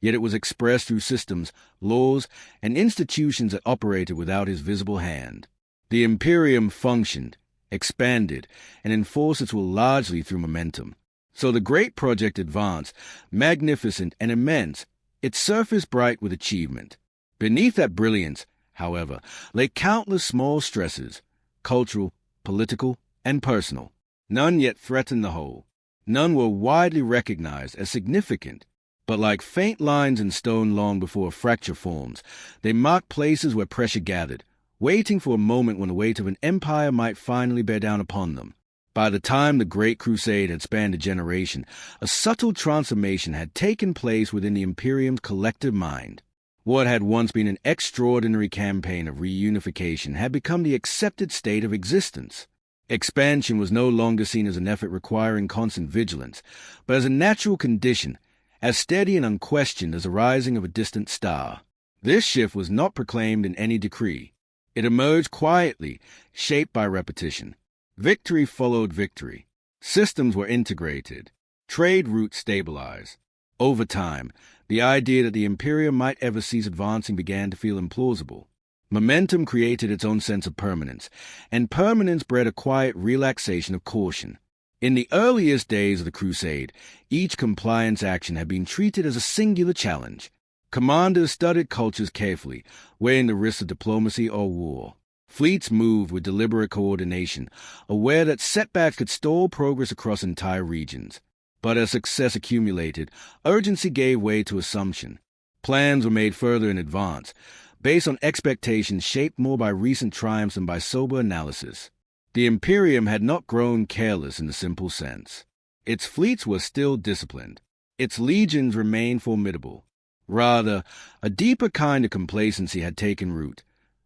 yet it was expressed through systems, laws, and institutions that operated without his visible hand. The Imperium functioned, expanded, and enforced its will largely through momentum. So the great project advanced, magnificent and immense, its surface bright with achievement. Beneath that brilliance, however, lay countless small stresses, cultural, political, and personal. None yet threatened the whole. None were widely recognized as significant, but like faint lines in stone long before a fracture forms, they marked places where pressure gathered, waiting for a moment when the weight of an empire might finally bear down upon them. By the time the Great Crusade had spanned a generation, a subtle transformation had taken place within the Imperium's collective mind. What had once been an extraordinary campaign of reunification had become the accepted state of existence. Expansion was no longer seen as an effort requiring constant vigilance, but as a natural condition, as steady and unquestioned as the rising of a distant star. This shift was not proclaimed in any decree. It emerged quietly, shaped by repetition. Victory followed victory. Systems were integrated. Trade routes stabilized. Over time, the idea that the Imperium might ever cease advancing began to feel implausible. Momentum created its own sense of permanence, and permanence bred a quiet relaxation of caution. In the earliest days of the Crusade, each compliance action had been treated as a singular challenge. Commanders studied cultures carefully, weighing the risks of diplomacy or war. Fleets moved with deliberate coordination, aware that setbacks could stall progress across entire regions. But as success accumulated, urgency gave way to assumption. Plans were made further in advance, based on expectations shaped more by recent triumphs than by sober analysis. The Imperium had not grown careless in the simple sense. Its fleets were still disciplined. Its legions remained formidable. Rather, a deeper kind of complacency had taken root.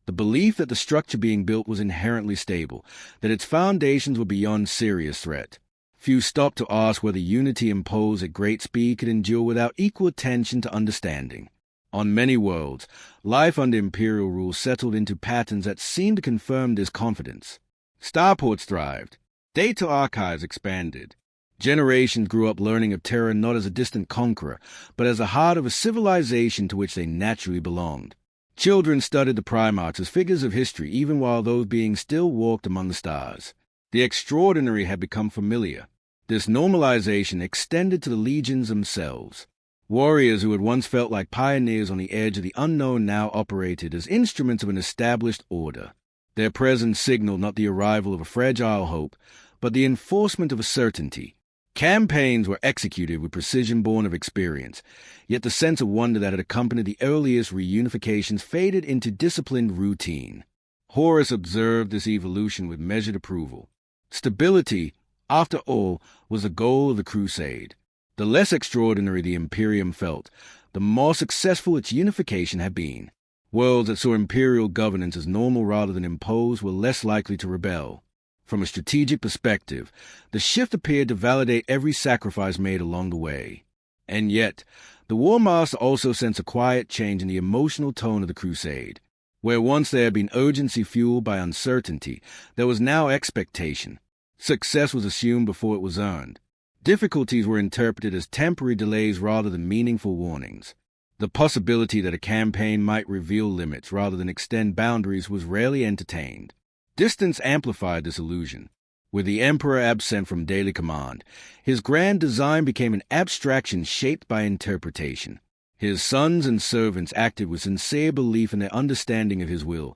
The belief that the structure being built was inherently stable, that its foundations were beyond serious threat. Few stopped to ask whether unity imposed at great speed could endure without equal attention to understanding. On many worlds, life under Imperial rule settled into patterns that seemed to confirm this confidence. Starports thrived. Data archives expanded. Generations grew up learning of Terra not as a distant conqueror, but as the heart of a civilization to which they naturally belonged. Children studied the Primarchs as figures of history even while those beings still walked among the stars. The extraordinary had become familiar. This normalization extended to the legions themselves. Warriors who had once felt like pioneers on the edge of the unknown now operated as instruments of an established order. Their presence signaled not the arrival of a fragile hope, but the enforcement of a certainty. Campaigns were executed with precision born of experience, yet the sense of wonder that had accompanied the earliest reunifications faded into disciplined routine. Horus observed this evolution with measured approval. Stability, after all, was the goal of the Crusade. The less extraordinary the Imperium felt, the more successful its unification had been. Worlds that saw imperial governance as normal rather than imposed were less likely to rebel. From a strategic perspective, the shift appeared to validate every sacrifice made along the way. And yet, the War Master also sensed a quiet change in the emotional tone of the Crusade. Where once there had been urgency fueled by uncertainty, there was now expectation. Success was assumed before it was earned. Difficulties were interpreted as temporary delays rather than meaningful warnings. The possibility that a campaign might reveal limits rather than extend boundaries was rarely entertained. Distance amplified this illusion. With the Emperor absent from daily command, his grand design became an abstraction shaped by interpretation. His sons and servants acted with sincere belief in their understanding of his will,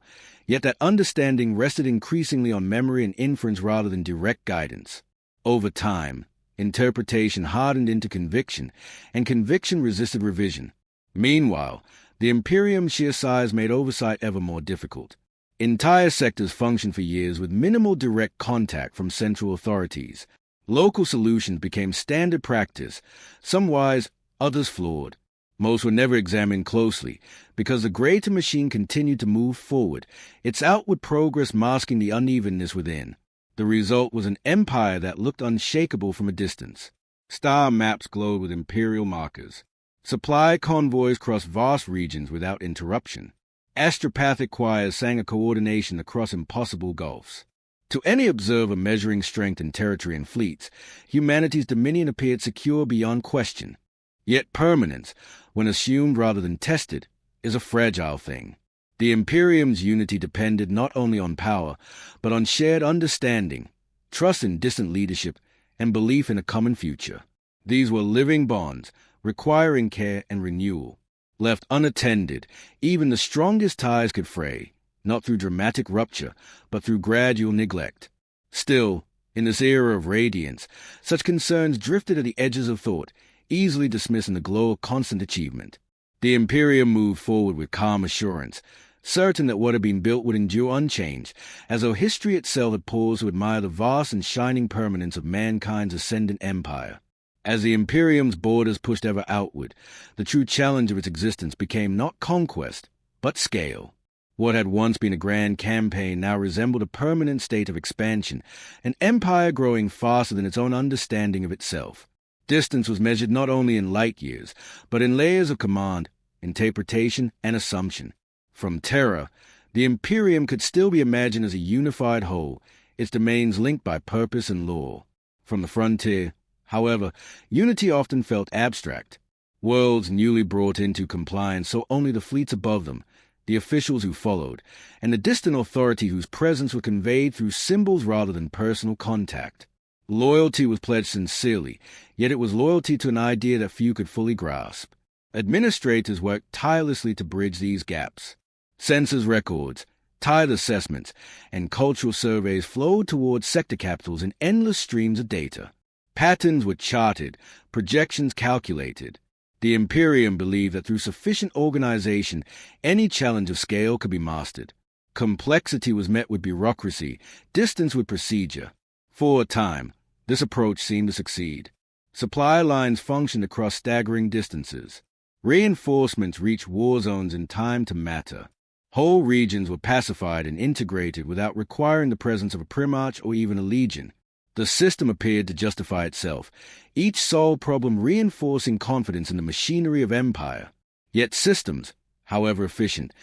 Yet that understanding rested increasingly on memory and inference rather than direct guidance. Over time, interpretation hardened into conviction, and conviction resisted revision. Meanwhile, the Imperium's sheer size made oversight ever more difficult. Entire sectors functioned for years with minimal direct contact from central authorities. Local solutions became standard practice, some wise, others flawed. Most were never examined closely, because the greater machine continued to move forward, its outward progress masking the unevenness within. The result was an empire that looked unshakable from a distance. Star maps glowed with imperial markers. Supply convoys crossed vast regions without interruption. Astropathic choirs sang a coordination across impossible gulfs. To any observer measuring strength in territory and fleets, humanity's dominion appeared secure beyond question. Yet permanence, when assumed rather than tested, is a fragile thing. The Imperium's unity depended not only on power, but on shared understanding, trust in distant leadership, and belief in a common future. These were living bonds, requiring care and renewal. Left unattended, even the strongest ties could fray, not through dramatic rupture, but through gradual neglect. Still, in this era of radiance, such concerns drifted at the edges of thought, easily dismissed in the glow of constant achievement. The Imperium moved forward with calm assurance, certain that what had been built would endure unchanged, as though history itself had paused to admire the vast and shining permanence of mankind's ascendant empire. As the Imperium's borders pushed ever outward, the true challenge of its existence became not conquest, but scale. What had once been a grand campaign now resembled a permanent state of expansion, an empire growing faster than its own understanding of itself. Distance was measured not only in light years, but in layers of command, interpretation, and assumption. From Terra, the Imperium could still be imagined as a unified whole, its domains linked by purpose and law. From the frontier, however, unity often felt abstract. Worlds newly brought into compliance saw only the fleets above them, the officials who followed, and the distant authority whose presence was conveyed through symbols rather than personal contact. Loyalty was pledged sincerely, yet it was loyalty to an idea that few could fully grasp. Administrators worked tirelessly to bridge these gaps. Census records, tithe assessments, and cultural surveys flowed towards sector capitals in endless streams of data. Patterns were charted, projections calculated. The Imperium believed that through sufficient organization, any challenge of scale could be mastered. Complexity was met with bureaucracy, distance with procedure. For a time, this approach seemed to succeed. Supply lines functioned across staggering distances. Reinforcements reached war zones in time to matter. Whole regions were pacified and integrated without requiring the presence of a primarch or even a legion. The system appeared to justify itself, each solved problem reinforcing confidence in the machinery of empire. Yet systems, however efficient,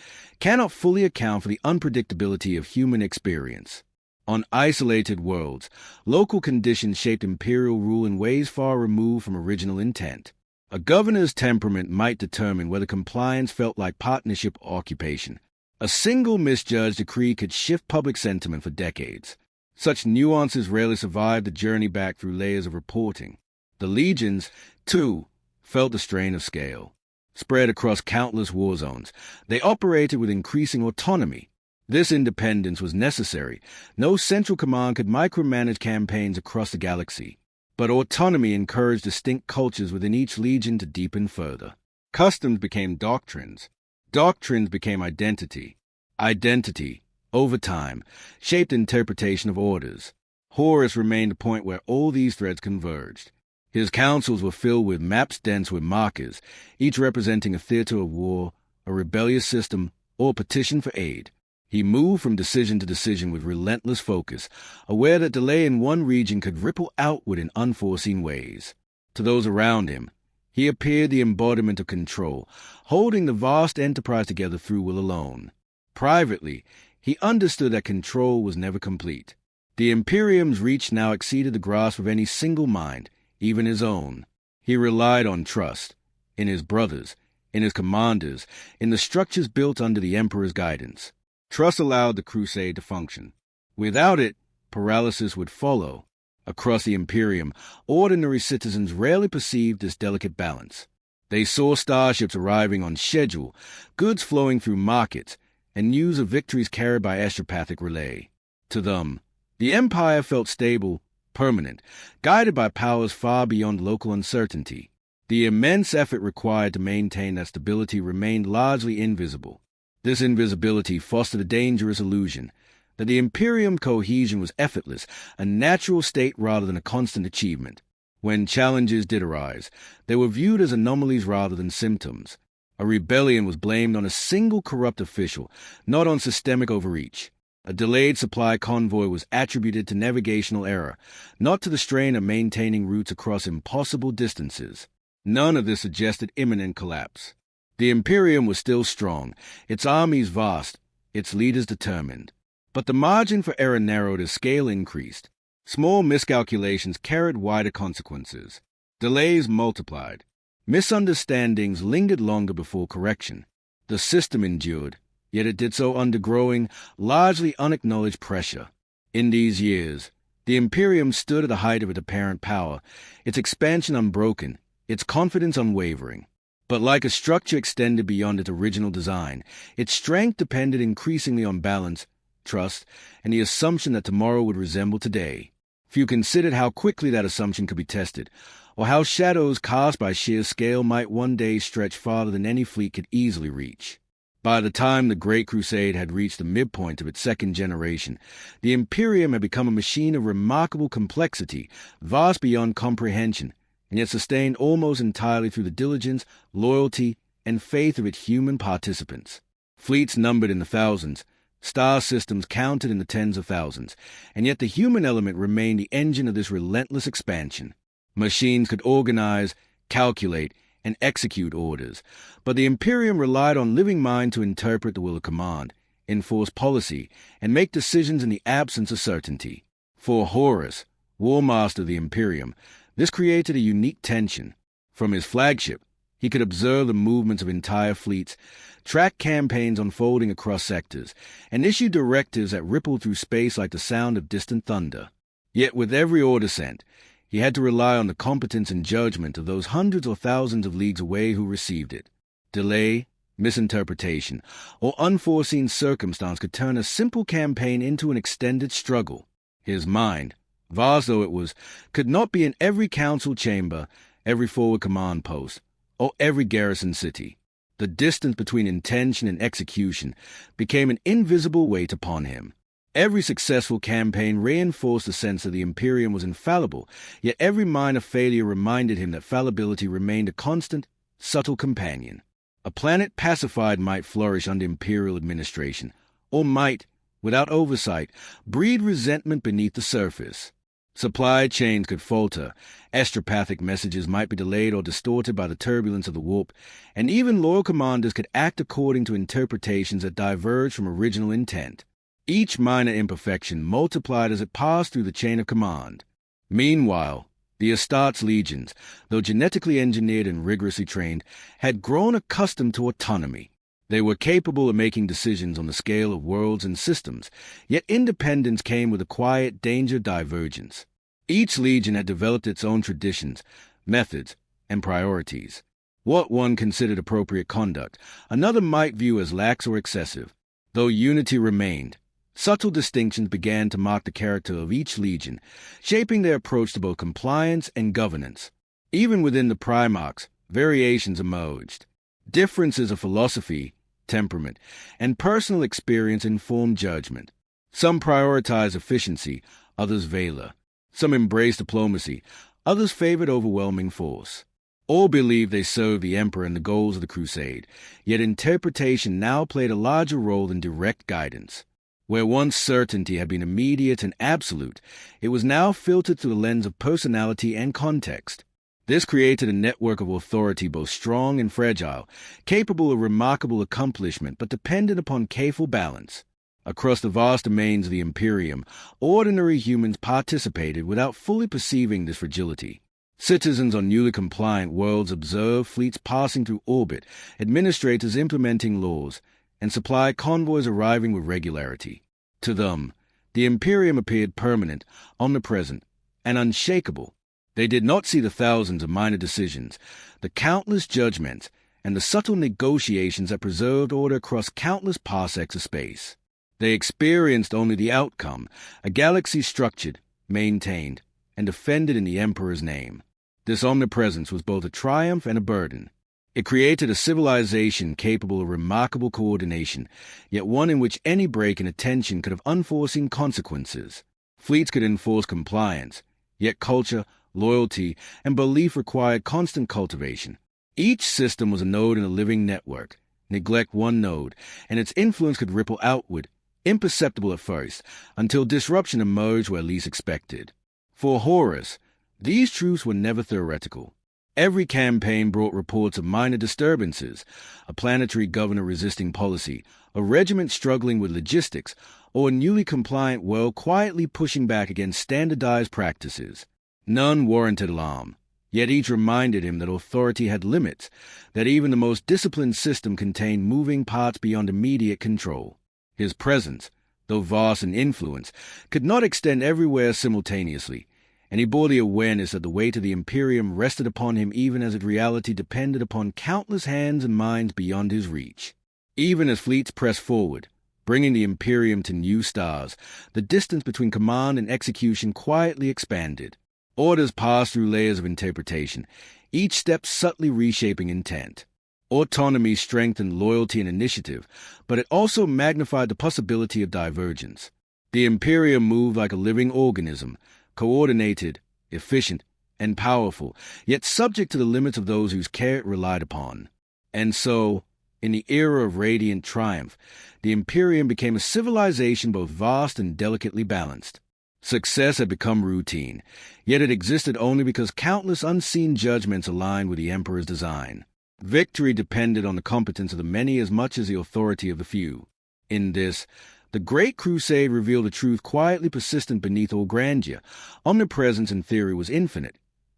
cannot fully account for the unpredictability of human experience. On isolated worlds, local conditions shaped imperial rule in ways far removed from original intent. A governor's temperament might determine whether compliance felt like partnership or occupation. A single misjudged decree could shift public sentiment for decades. Such nuances rarely survived the journey back through layers of reporting. The legions, too, felt the strain of scale. Spread across countless war zones, they operated with increasing autonomy. This independence was necessary. No central command could micromanage campaigns across the galaxy. But autonomy encouraged distinct cultures within each legion to deepen further. Customs became doctrines. Doctrines became identity. Identity, over time, shaped interpretation of orders. Horus remained a point where all these threads converged. His councils were filled with maps dense with markers, each representing a theater of war, a rebellious system, or a petition for aid. He moved from decision to decision with relentless focus, aware that delay in one region could ripple outward in unforeseen ways. To those around him, he appeared the embodiment of control, holding the vast enterprise together through will alone. Privately, he understood that control was never complete. The Imperium's reach now exceeded the grasp of any single mind, even his own. He relied on trust, in his brothers, in his commanders, in the structures built under the Emperor's guidance. Trust allowed the Crusade to function. Without it, paralysis would follow. Across the Imperium, ordinary citizens rarely perceived this delicate balance. They saw starships arriving on schedule, goods flowing through markets, and news of victories carried by astropathic relay. To them, the Empire felt stable, permanent, guided by powers far beyond local uncertainty. The immense effort required to maintain that stability remained largely invisible. This invisibility fostered a dangerous illusion that the Imperium cohesion was effortless, a natural state rather than a constant achievement. When challenges did arise, they were viewed as anomalies rather than symptoms. A rebellion was blamed on a single corrupt official, not on systemic overreach. A delayed supply convoy was attributed to navigational error, not to the strain of maintaining routes across impossible distances. None of this suggested imminent collapse. The Imperium was still strong, its armies vast, its leaders determined. But the margin for error narrowed as scale increased. Small miscalculations carried wider consequences. Delays multiplied. Misunderstandings lingered longer before correction. The system endured, yet it did so under growing, largely unacknowledged pressure. In these years, the Imperium stood at the height of its apparent power, its expansion unbroken, its confidence unwavering. But like a structure extended beyond its original design, its strength depended increasingly on balance, trust, and the assumption that tomorrow would resemble today. Few considered how quickly that assumption could be tested, or how shadows cast by sheer scale might one day stretch farther than any fleet could easily reach. By the time the Great Crusade had reached the midpoint of its second generation, the Imperium had become a machine of remarkable complexity, vast beyond comprehension, and yet sustained almost entirely through the diligence, loyalty, and faith of its human participants. Fleets numbered in the thousands, star systems counted in the tens of thousands, and yet the human element remained the engine of this relentless expansion. Machines could organize, calculate, and execute orders, but the Imperium relied on living mind to interpret the will of command, enforce policy, and make decisions in the absence of certainty. For Horus, War Master of the Imperium, this created a unique tension. From his flagship, he could observe the movements of entire fleets, track campaigns unfolding across sectors, and issue directives that rippled through space like the sound of distant thunder. Yet with every order sent, he had to rely on the competence and judgment of those hundreds or thousands of leagues away who received it. Delay, misinterpretation, or unforeseen circumstance could turn a simple campaign into an extended struggle. His mind, vast though it was, could not be in every council chamber, every forward command post, or every garrison city. The distance between intention and execution became an invisible weight upon him. Every successful campaign reinforced the sense that the Imperium was infallible, yet every minor failure reminded him that fallibility remained a constant, subtle companion. A planet pacified might flourish under imperial administration, or might, without oversight, breed resentment beneath the surface. Supply chains could falter, astropathic messages might be delayed or distorted by the turbulence of the warp, and even loyal commanders could act according to interpretations that diverged from original intent. Each minor imperfection multiplied as it passed through the chain of command. Meanwhile, the Astartes legions, though genetically engineered and rigorously trained, had grown accustomed to autonomy. They were capable of making decisions on the scale of worlds and systems, yet independence came with a quiet danger of divergence. Each legion had developed its own traditions, methods, and priorities. What one considered appropriate conduct, another might view as lax or excessive. Though unity remained, subtle distinctions began to mark the character of each legion, shaping their approach to both compliance and governance. Even within the Primarchs, variations emerged. Differences of philosophy, temperament, and personal experience informed judgment. Some prioritized efficiency, others valor. Some embraced diplomacy, others favored overwhelming force. All believed they served the Emperor and the goals of the Crusade, yet interpretation now played a larger role than direct guidance. Where once certainty had been immediate and absolute, it was now filtered through the lens of personality and context. This created a network of authority both strong and fragile, capable of remarkable accomplishment but dependent upon careful balance. Across the vast domains of the Imperium, ordinary humans participated without fully perceiving this fragility. Citizens on newly compliant worlds observed fleets passing through orbit, administrators implementing laws, and supply convoys arriving with regularity. To them, the Imperium appeared permanent, omnipresent, and unshakable. They did not see the thousands of minor decisions, the countless judgments, and the subtle negotiations that preserved order across countless parsecs of space. They experienced only the outcome, a galaxy structured, maintained, and defended in the Emperor's name. This omnipresence was both a triumph and a burden. It created a civilization capable of remarkable coordination, yet one in which any break in attention could have unforeseen consequences. Fleets could enforce compliance, yet culture, loyalty, and belief required constant cultivation. Each system was a node in a living network. Neglect one node, and its influence could ripple outward, imperceptible at first, until disruption emerged where least expected. For Horus, these truths were never theoretical. Every campaign brought reports of minor disturbances, a planetary governor resisting policy, a regiment struggling with logistics, or a newly compliant world quietly pushing back against standardized practices. None warranted alarm, yet each reminded him that authority had limits, that even the most disciplined system contained moving parts beyond immediate control. His presence, though vast in influence, could not extend everywhere simultaneously, and he bore the awareness that the weight of the Imperium rested upon him even as its reality depended upon countless hands and minds beyond his reach. Even as fleets pressed forward, bringing the Imperium to new stars, the distance between command and execution quietly expanded. Orders passed through layers of interpretation, each step subtly reshaping intent. Autonomy strengthened loyalty and initiative, but it also magnified the possibility of divergence. The Imperium moved like a living organism, coordinated, efficient, and powerful, yet subject to the limits of those whose care it relied upon. And so, in the era of radiant triumph, the Imperium became a civilization both vast and delicately balanced. Success had become routine, yet it existed only because countless unseen judgments aligned with the Emperor's design. Victory depended on the competence of the many as much as the authority of the few. In this, the Great Crusade revealed a truth quietly persistent beneath all grandeur. Omnipresence in theory was infinite,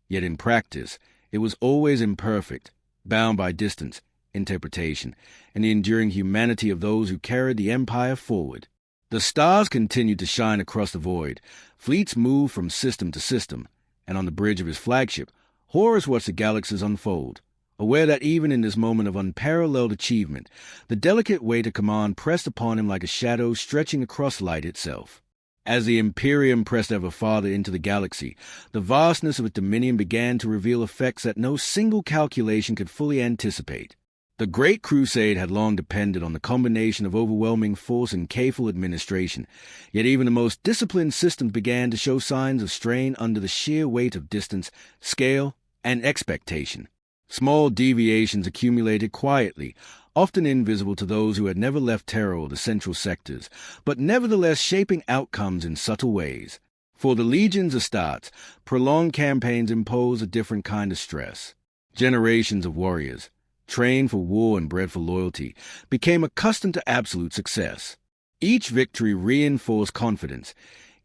yet in practice it was always imperfect, bound by distance, interpretation, and the enduring humanity of those who carried the empire forward. The stars continued to shine across the void. Fleets moved from system to system, and on the bridge of his flagship, Horus watched the galaxies unfold, aware that even in this moment of unparalleled achievement, the delicate weight of command pressed upon him like a shadow stretching across light itself. As the Imperium pressed ever farther into the galaxy, the vastness of its dominion began to reveal effects that no single calculation could fully anticipate. The Great Crusade had long depended on the combination of overwhelming force and careful administration, yet even the most disciplined systems began to show signs of strain under the sheer weight of distance, scale, and expectation. Small deviations accumulated quietly, often invisible to those who had never left Terra or the central sectors, but nevertheless shaping outcomes in subtle ways. For the legions of Astartes, prolonged campaigns imposed a different kind of stress. Generations of warriors, trained for war and bred for loyalty, became accustomed to absolute success. Each victory reinforced confidence.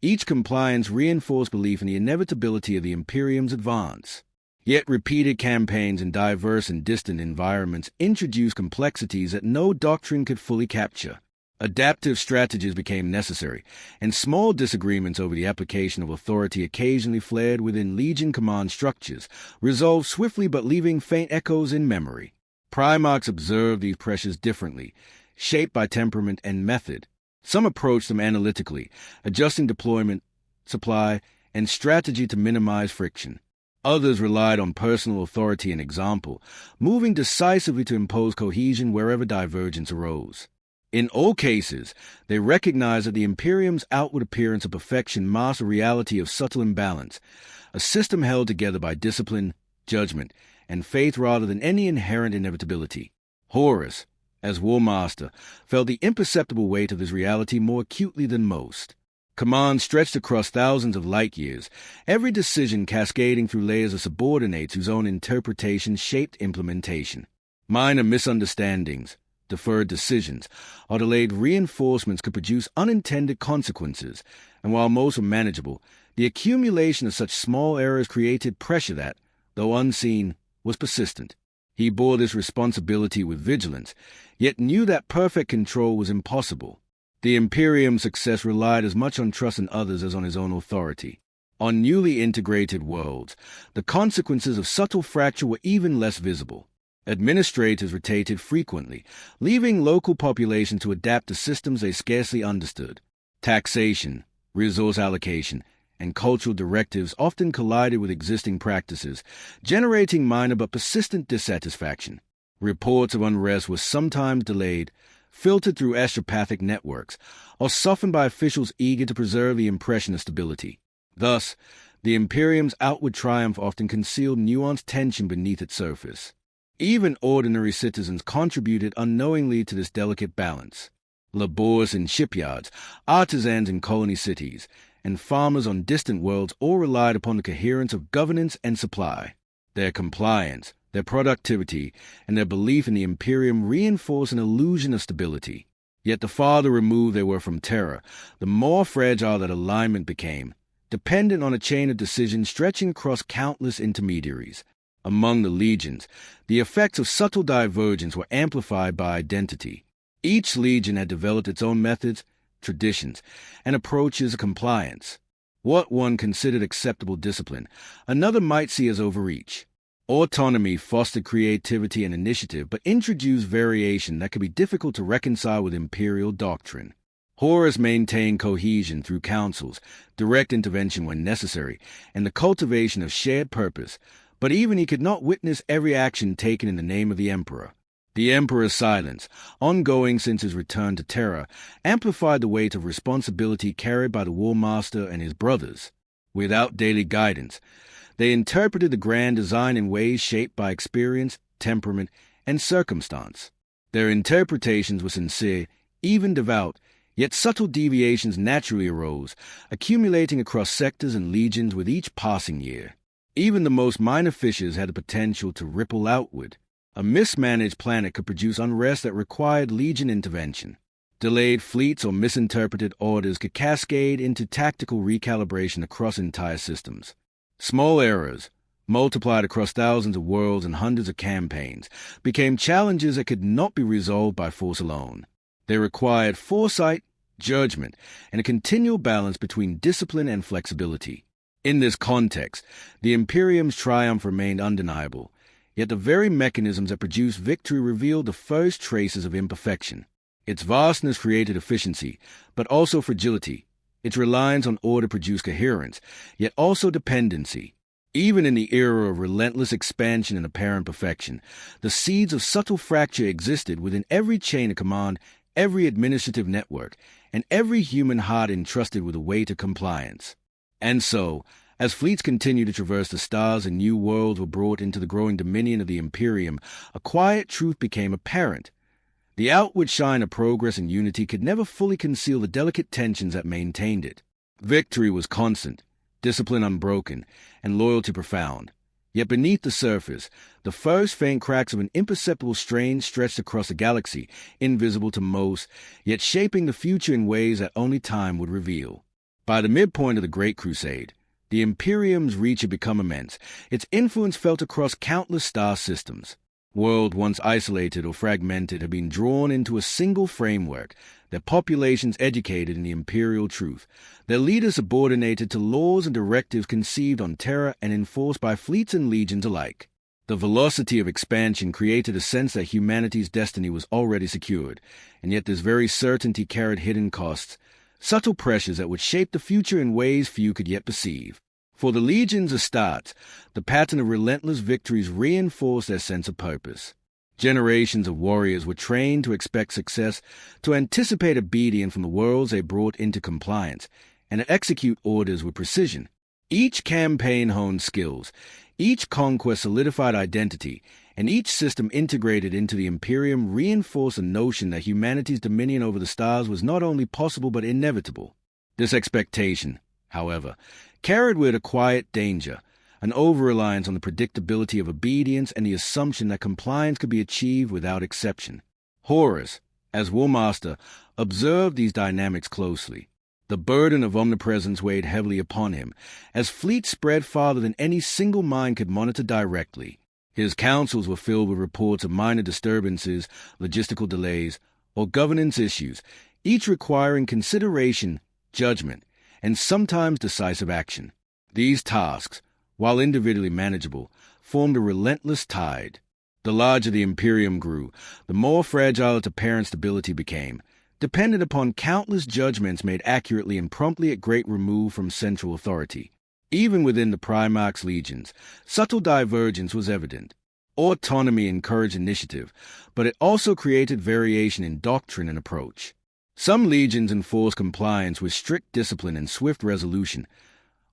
Each compliance reinforced belief in the inevitability of the Imperium's advance. Yet repeated campaigns in diverse and distant environments introduced complexities that no doctrine could fully capture. Adaptive strategies became necessary, and small disagreements over the application of authority occasionally flared within Legion command structures, resolved swiftly but leaving faint echoes in memory. Primarchs observed these pressures differently, shaped by temperament and method. Some approached them analytically, adjusting deployment, supply, and strategy to minimize friction. Others relied on personal authority and example, moving decisively to impose cohesion wherever divergence arose. In all cases, they recognized that the Imperium's outward appearance of perfection masked a reality of subtle imbalance, a system held together by discipline, judgment, and faith rather than any inherent inevitability. Horus, as War Master, felt the imperceptible weight of this reality more acutely than most. Command stretched across thousands of light years, every decision cascading through layers of subordinates whose own interpretation shaped implementation. Minor misunderstandings, deferred decisions, or delayed reinforcements could produce unintended consequences, and while most were manageable, the accumulation of such small errors created pressure that, though unseen, was persistent. He bore this responsibility with vigilance, yet knew that perfect control was impossible. The Imperium's success relied as much on trust in others as on his own authority. On newly integrated worlds, the consequences of subtle fracture were even less visible. Administrators rotated frequently, leaving local populations to adapt to systems they scarcely understood. Taxation, resource allocation, and cultural directives often collided with existing practices, generating minor but persistent dissatisfaction. Reports of unrest were sometimes delayed, filtered through astropathic networks, or softened by officials eager to preserve the impression of stability. Thus, the Imperium's outward triumph often concealed nuanced tension beneath its surface. Even ordinary citizens contributed unknowingly to this delicate balance. Laborers in shipyards, artisans in colony cities, and farmers on distant worlds all relied upon the coherence of governance and supply. Their compliance, their productivity, and their belief in the Imperium reinforced an illusion of stability. Yet the farther removed they were from terror, the more fragile that alignment became, dependent on a chain of decisions stretching across countless intermediaries. Among the legions, the effects of subtle divergence were amplified by identity. Each legion had developed its own methods, traditions, and approaches of compliance. What one considered acceptable discipline, another might see as overreach. Autonomy fostered creativity and initiative, but introduced variation that could be difficult to reconcile with imperial doctrine. Horus maintained cohesion through councils, direct intervention when necessary, and the cultivation of shared purpose, but even he could not witness every action taken in the name of the Emperor. The Emperor's silence, ongoing since his return to Terra, amplified the weight of responsibility carried by the War Master and his brothers. Without daily guidance, they interpreted the grand design in ways shaped by experience, temperament, and circumstance. Their interpretations were sincere, even devout, yet subtle deviations naturally arose, accumulating across sectors and legions with each passing year. Even the most minor fissures had the potential to ripple outward. A mismanaged planet could produce unrest that required legion intervention. Delayed fleets or misinterpreted orders could cascade into tactical recalibration across entire systems. Small errors, multiplied across thousands of worlds and hundreds of campaigns, became challenges that could not be resolved by force alone. They required foresight, judgment, and a continual balance between discipline and flexibility. In this context, the Imperium's triumph remained undeniable, yet the very mechanisms that produced victory revealed the first traces of imperfection. Its vastness created efficiency, but also fragility. Its reliance on order produced coherence, yet also dependency. Even in the era of relentless expansion and apparent perfection, the seeds of subtle fracture existed within every chain of command, every administrative network, and every human heart entrusted with the weight of compliance. And so, as fleets continued to traverse the stars and new worlds were brought into the growing dominion of the Imperium, a quiet truth became apparent. The outward shine of progress and unity could never fully conceal the delicate tensions that maintained it. Victory was constant, discipline unbroken, and loyalty profound. Yet beneath the surface, the first faint cracks of an imperceptible strain stretched across the galaxy, invisible to most, yet shaping the future in ways that only time would reveal. By the midpoint of the Great Crusade, the Imperium's reach had become immense, its influence felt across countless star systems. Worlds once isolated or fragmented had been drawn into a single framework, their populations educated in the imperial truth, their leaders subordinated to laws and directives conceived on Terra and enforced by fleets and legions alike. The velocity of expansion created a sense that humanity's destiny was already secured, and yet this very certainty carried hidden costs, subtle pressures that would shape the future in ways few could yet perceive. For the legions of Astartes, the pattern of relentless victories reinforced their sense of purpose. Generations of warriors were trained to expect success, to anticipate obedience from the worlds they brought into compliance, and to execute orders with precision. Each campaign honed skills, each conquest solidified identity, and each system integrated into the Imperium reinforced the notion that humanity's dominion over the stars was not only possible but inevitable. This expectation, however, carried with it a quiet danger, an over-reliance on the predictability of obedience and the assumption that compliance could be achieved without exception. Horus, as War Master, observed these dynamics closely. The burden of omnipresence weighed heavily upon him, as fleets spread farther than any single mind could monitor directly. His councils were filled with reports of minor disturbances, logistical delays, or governance issues, each requiring consideration, judgment, and sometimes decisive action. These tasks, while individually manageable, formed a relentless tide. The larger the Imperium grew, the more fragile its apparent stability became, dependent upon countless judgments made accurately and promptly at great remove from central authority. Even within the Primarch's legions, subtle divergence was evident. Autonomy encouraged initiative, but it also created variation in doctrine and approach. Some legions enforced compliance with strict discipline and swift resolution.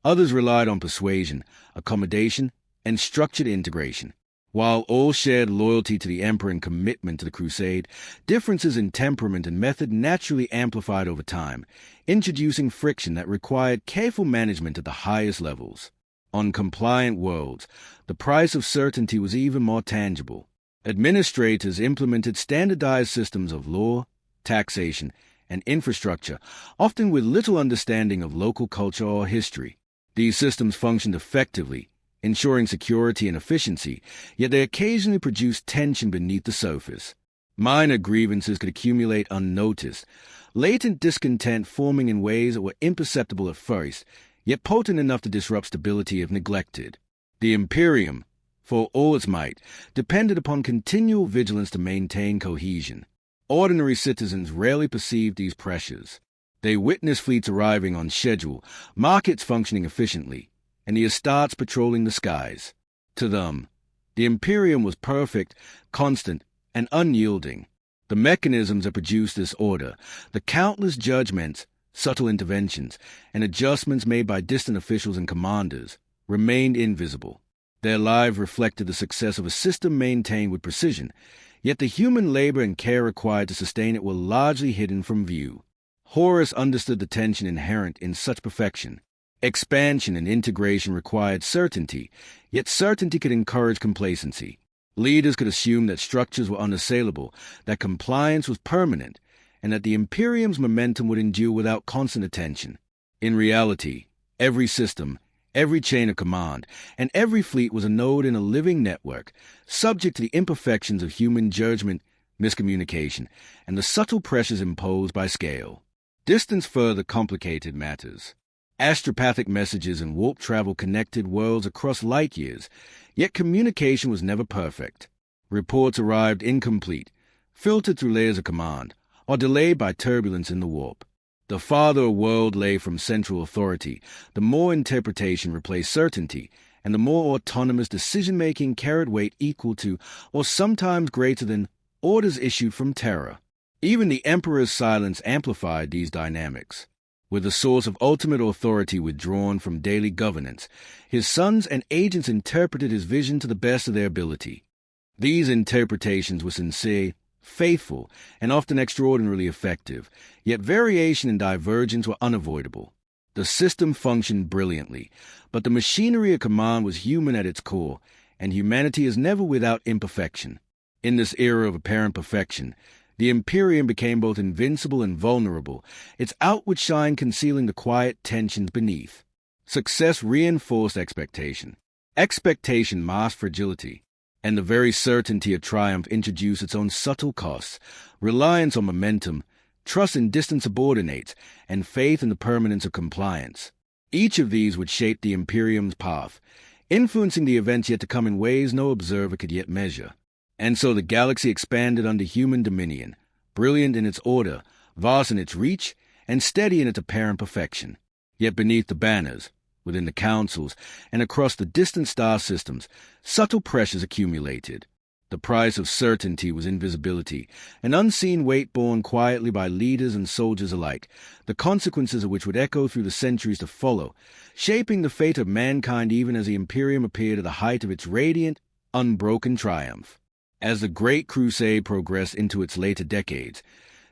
Others relied on persuasion, accommodation, and structured integration. While all shared loyalty to the Emperor and commitment to the Crusade, differences in temperament and method naturally amplified over time, introducing friction that required careful management at the highest levels. On compliant worlds, the price of certainty was even more tangible. Administrators implemented standardized systems of law, taxation, and infrastructure, often with little understanding of local culture or history. These systems functioned effectively, ensuring security and efficiency, yet they occasionally produced tension beneath the surface. Minor grievances could accumulate unnoticed, latent discontent forming in ways that were imperceptible at first, yet potent enough to disrupt stability if neglected. The Imperium, for all its might, depended upon continual vigilance to maintain cohesion. Ordinary citizens rarely perceived these pressures. They witnessed fleets arriving on schedule, markets functioning efficiently, and the estates patrolling the skies. To them, the Imperium was perfect, constant, and unyielding. The mechanisms that produced this order, the countless judgments, subtle interventions, and adjustments made by distant officials and commanders, remained invisible. Their lives reflected the success of a system maintained with precision, yet the human labor and care required to sustain it were largely hidden from view. Horus understood the tension inherent in such perfection. Expansion and integration required certainty, yet certainty could encourage complacency. Leaders could assume that structures were unassailable, that compliance was permanent, and that the Imperium's momentum would endure without constant attention. In reality, every system, every chain of command, and every fleet was a node in a living network, subject to the imperfections of human judgment, miscommunication, and the subtle pressures imposed by scale. Distance further complicated matters. Astropathic messages and warp travel connected worlds across light years, yet communication was never perfect. Reports arrived incomplete, filtered through layers of command, or delayed by turbulence in the warp. The farther a world lay from central authority, the more interpretation replaced certainty, and the more autonomous decision-making carried weight equal to, or sometimes greater than, orders issued from terror. Even the Emperor's silence amplified these dynamics. With the source of ultimate authority withdrawn from daily governance, his sons and agents interpreted his vision to the best of their ability. These interpretations were sincere, faithful, and often extraordinarily effective, yet variation and divergence were unavoidable. The system functioned brilliantly, but the machinery of command was human at its core, and humanity is never without imperfection. In this era of apparent perfection, the Imperium became both invincible and vulnerable, its outward shine concealing the quiet tensions beneath. Success reinforced expectation. Expectation masked fragility, and the very certainty of triumph introduced its own subtle costs, reliance on momentum, trust in distant subordinates, and faith in the permanence of compliance. Each of these would shape the Imperium's path, influencing the events yet to come in ways no observer could yet measure. And so the galaxy expanded under human dominion, brilliant in its order, vast in its reach, and steady in its apparent perfection. Yet beneath the banners, within the councils, and across the distant star systems, subtle pressures accumulated. The price of certainty was invisibility, an unseen weight borne quietly by leaders and soldiers alike, the consequences of which would echo through the centuries to follow, shaping the fate of mankind even as the Imperium appeared at the height of its radiant, unbroken triumph. As the Great Crusade progressed into its later decades,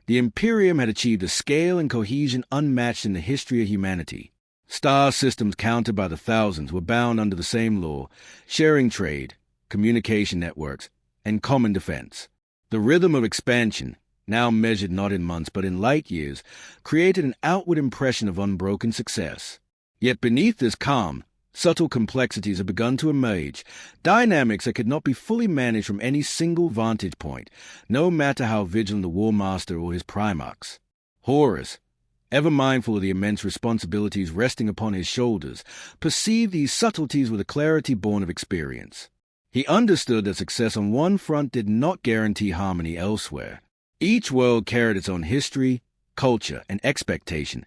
the Imperium had achieved a scale and cohesion unmatched in the history of humanity. Star systems counted by the thousands were bound under the same law, sharing trade, communication networks, and common defense. The rhythm of expansion, now measured not in months but in light years, created an outward impression of unbroken success. Yet beneath this calm, subtle complexities had begun to emerge, dynamics that could not be fully managed from any single vantage point, no matter how vigilant the War Master or his Primarchs. Horus, ever mindful of the immense responsibilities resting upon his shoulders, perceived these subtleties with a clarity born of experience. He understood that success on one front did not guarantee harmony elsewhere. Each world carried its own history, culture, and expectation,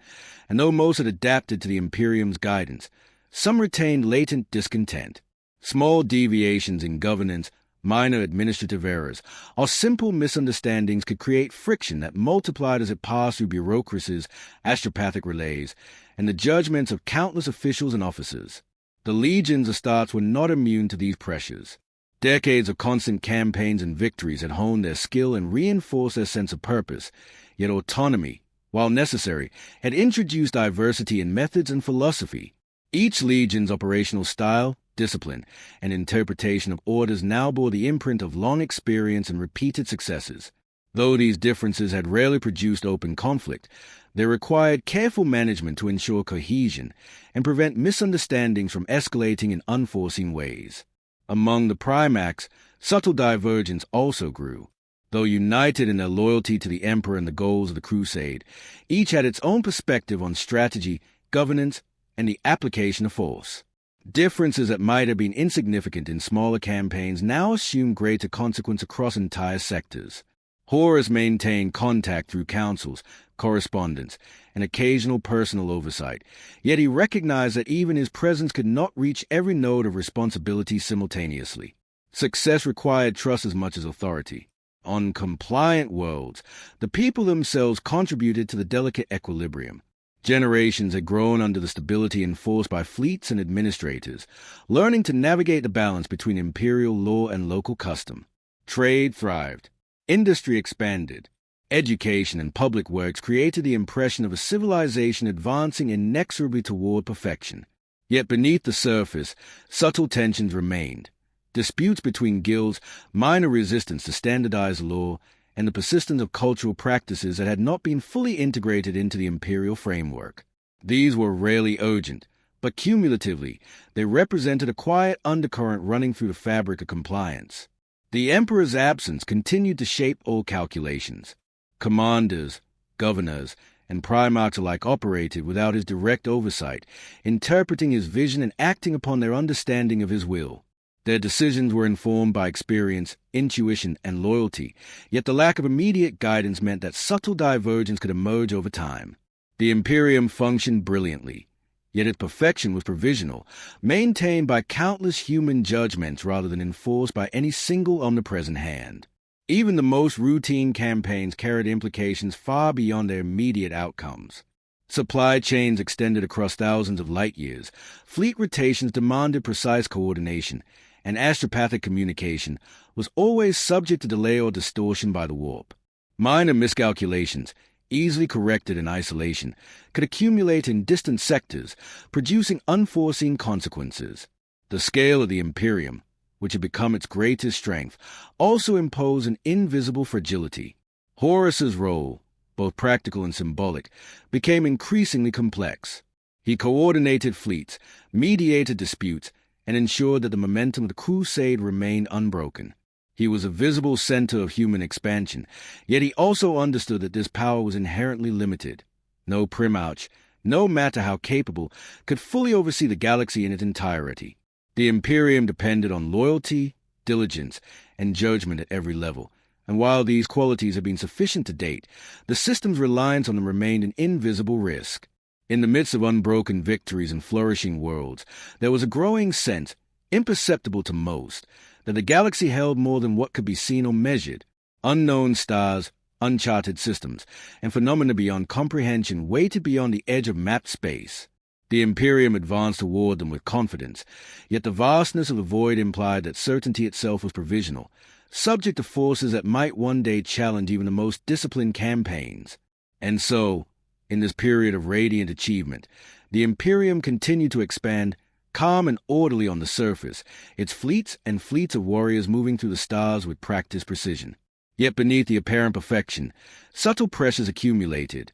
and though most had adapted to the Imperium's guidance, some retained latent discontent. Small deviations in governance, minor administrative errors, or simple misunderstandings could create friction that multiplied as it passed through bureaucracies, astropathic relays, and the judgments of countless officials and officers. The legions of Astartes were not immune to these pressures. Decades of constant campaigns and victories had honed their skill and reinforced their sense of purpose, yet autonomy, while necessary, had introduced diversity in methods and philosophy. Each legion's operational style, discipline, and interpretation of orders now bore the imprint of long experience and repeated successes. Though these differences had rarely produced open conflict, they required careful management to ensure cohesion and prevent misunderstandings from escalating in unforeseen ways. Among the Primax, subtle divergence also grew. Though united in their loyalty to the Emperor and the goals of the Crusade, each had its own perspective on strategy, governance, and the application of force. Differences that might have been insignificant in smaller campaigns now assumed greater consequence across entire sectors. Horus maintained contact through councils, correspondence, and occasional personal oversight, yet he recognized that even his presence could not reach every node of responsibility simultaneously. Success required trust as much as authority. On compliant worlds, the people themselves contributed to the delicate equilibrium. Generations had grown under the stability enforced by fleets and administrators, learning to navigate the balance between imperial law and local custom. Trade thrived. Industry expanded. Education and public works created the impression of a civilization advancing inexorably toward perfection. Yet beneath the surface, subtle tensions remained. Disputes between guilds, minor resistance to standardized law, and the persistence of cultural practices that had not been fully integrated into the imperial framework. These were rarely urgent, but cumulatively, they represented a quiet undercurrent running through the fabric of compliance. The Emperor's absence continued to shape all calculations. Commanders, governors, and primarchs alike operated without his direct oversight, interpreting his vision and acting upon their understanding of his will. Their decisions were informed by experience, intuition, and loyalty, yet the lack of immediate guidance meant that subtle divergence could emerge over time. The Imperium functioned brilliantly, yet its perfection was provisional, maintained by countless human judgments rather than enforced by any single omnipresent hand. Even the most routine campaigns carried implications far beyond their immediate outcomes. Supply chains extended across thousands of light years, fleet rotations demanded precise coordination, and astropathic communication was always subject to delay or distortion by the warp. Minor miscalculations, easily corrected in isolation, could accumulate in distant sectors, producing unforeseen consequences. The scale of the Imperium, which had become its greatest strength, also imposed an invisible fragility. Horus's role, both practical and symbolic, became increasingly complex. He coordinated fleets, mediated disputes, and ensured that the momentum of the Crusade remained unbroken. He was a visible center of human expansion, yet he also understood that this power was inherently limited. No primarch, no matter how capable, could fully oversee the galaxy in its entirety. The Imperium depended on loyalty, diligence, and judgment at every level, and while these qualities have been sufficient to date, the system's reliance on them remained an invisible risk. In the midst of unbroken victories and flourishing worlds, there was a growing sense, imperceptible to most, that the galaxy held more than what could be seen or measured. Unknown stars, uncharted systems, and phenomena beyond comprehension waited beyond the edge of mapped space. The Imperium advanced toward them with confidence, yet the vastness of the void implied that certainty itself was provisional, subject to forces that might one day challenge even the most disciplined campaigns. And so, in this period of radiant achievement, the Imperium continued to expand, calm and orderly on the surface, its fleets and fleets of warriors moving through the stars with practiced precision. Yet beneath the apparent perfection, subtle pressures accumulated,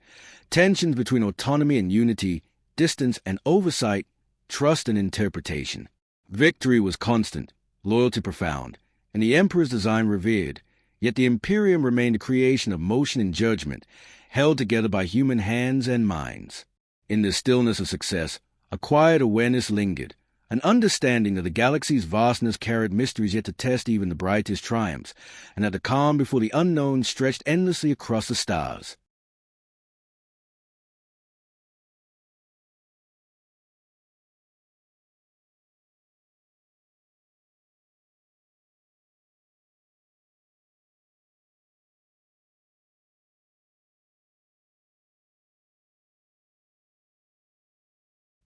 tensions between autonomy and unity, distance and oversight, trust and interpretation. Victory was constant, loyalty profound, and the Emperor's design revered, yet the Imperium remained a creation of motion and judgment, held together by human hands and minds. In the stillness of success, a quiet awareness lingered, An understanding that the galaxy's vastness carried mysteries yet to test even the brightest triumphs, and that the calm before the unknown stretched endlessly across the stars.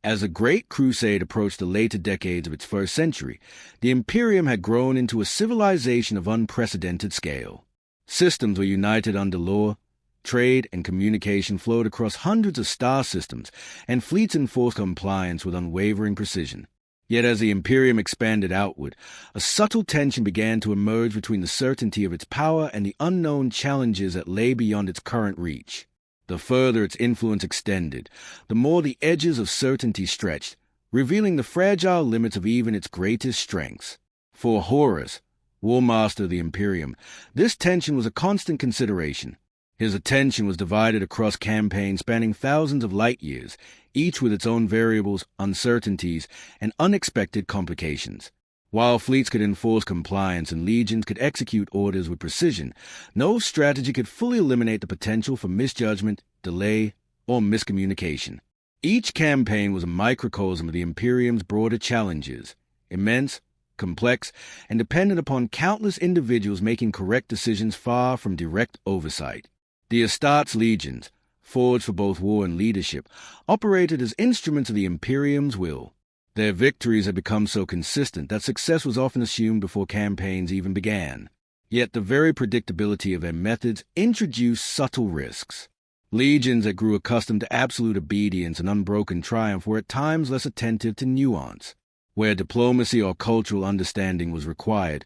As the Great Crusade approached the later decades of its first century, the Imperium had grown into a civilization of unprecedented scale. Systems were united under law, trade and communication flowed across hundreds of star systems, and fleets enforced compliance with unwavering precision. Yet as the Imperium expanded outward, a subtle tension began to emerge between the certainty of its power and the unknown challenges that lay beyond its current reach. The further its influence extended, the more the edges of certainty stretched, revealing the fragile limits of even its greatest strengths. For Horus, War Master of the Imperium, this tension was a constant consideration. His attention was divided across campaigns spanning thousands of light years, each with its own variables, uncertainties, and unexpected complications. While fleets could enforce compliance and legions could execute orders with precision, no strategy could fully eliminate the potential for misjudgment, delay, or miscommunication. Each campaign was a microcosm of the Imperium's broader challenges, immense, complex, and dependent upon countless individuals making correct decisions far from direct oversight. The Astartes legions, forged for both war and leadership, operated as instruments of the Imperium's will. Their victories had become so consistent that success was often assumed before campaigns even began. Yet the very predictability of their methods introduced subtle risks. Legions that grew accustomed to absolute obedience and unbroken triumph were at times less attentive to nuance. Where diplomacy or cultural understanding was required,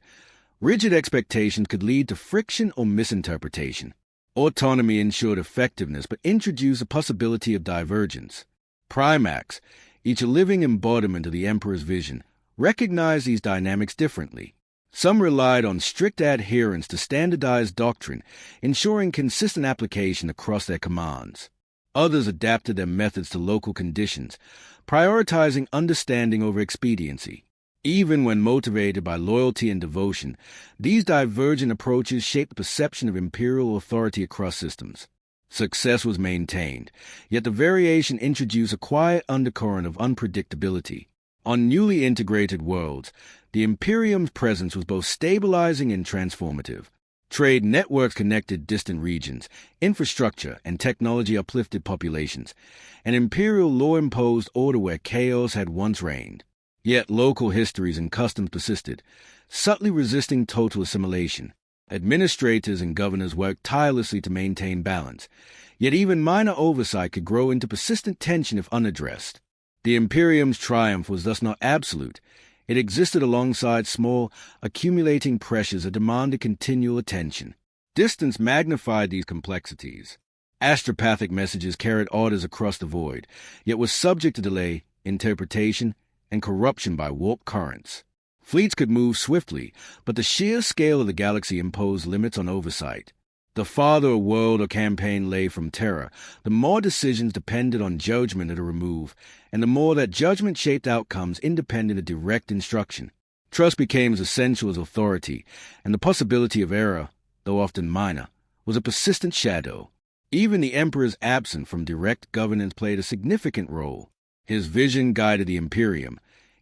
rigid expectations could lead to friction or misinterpretation. Autonomy ensured effectiveness but introduced a possibility of divergence. Primax, each a living embodiment of the Emperor's vision, recognized these dynamics differently. Some relied on strict adherence to standardized doctrine, ensuring consistent application across their commands. Others adapted their methods to local conditions, prioritizing understanding over expediency. Even when motivated by loyalty and devotion, these divergent approaches shaped the perception of imperial authority across systems. Success was maintained, yet the variation introduced a quiet undercurrent of unpredictability. On newly integrated worlds, the Imperium's presence was both stabilizing and transformative. Trade networks connected distant regions, infrastructure and technology uplifted populations, and imperial law imposed order where chaos had once reigned. Yet local histories and customs persisted, subtly resisting total assimilation. Administrators and governors worked tirelessly to maintain balance, yet even minor oversight could grow into persistent tension if unaddressed. The Imperium's triumph was thus not absolute. It existed alongside small, accumulating pressures that demanded continual attention. Distance magnified these complexities. Astropathic messages carried orders across the void, yet were subject to delay, interpretation, and corruption by warp currents. Fleets could move swiftly, but the sheer scale of the galaxy imposed limits on oversight. The farther a world or campaign lay from terror, the more decisions depended on judgment at a remove, and the more that judgment shaped outcomes independent of direct instruction. Trust became as essential as authority, and the possibility of error, though often minor, was a persistent shadow. Even the Emperor's absence from direct governance played a significant role. His vision guided the Imperium,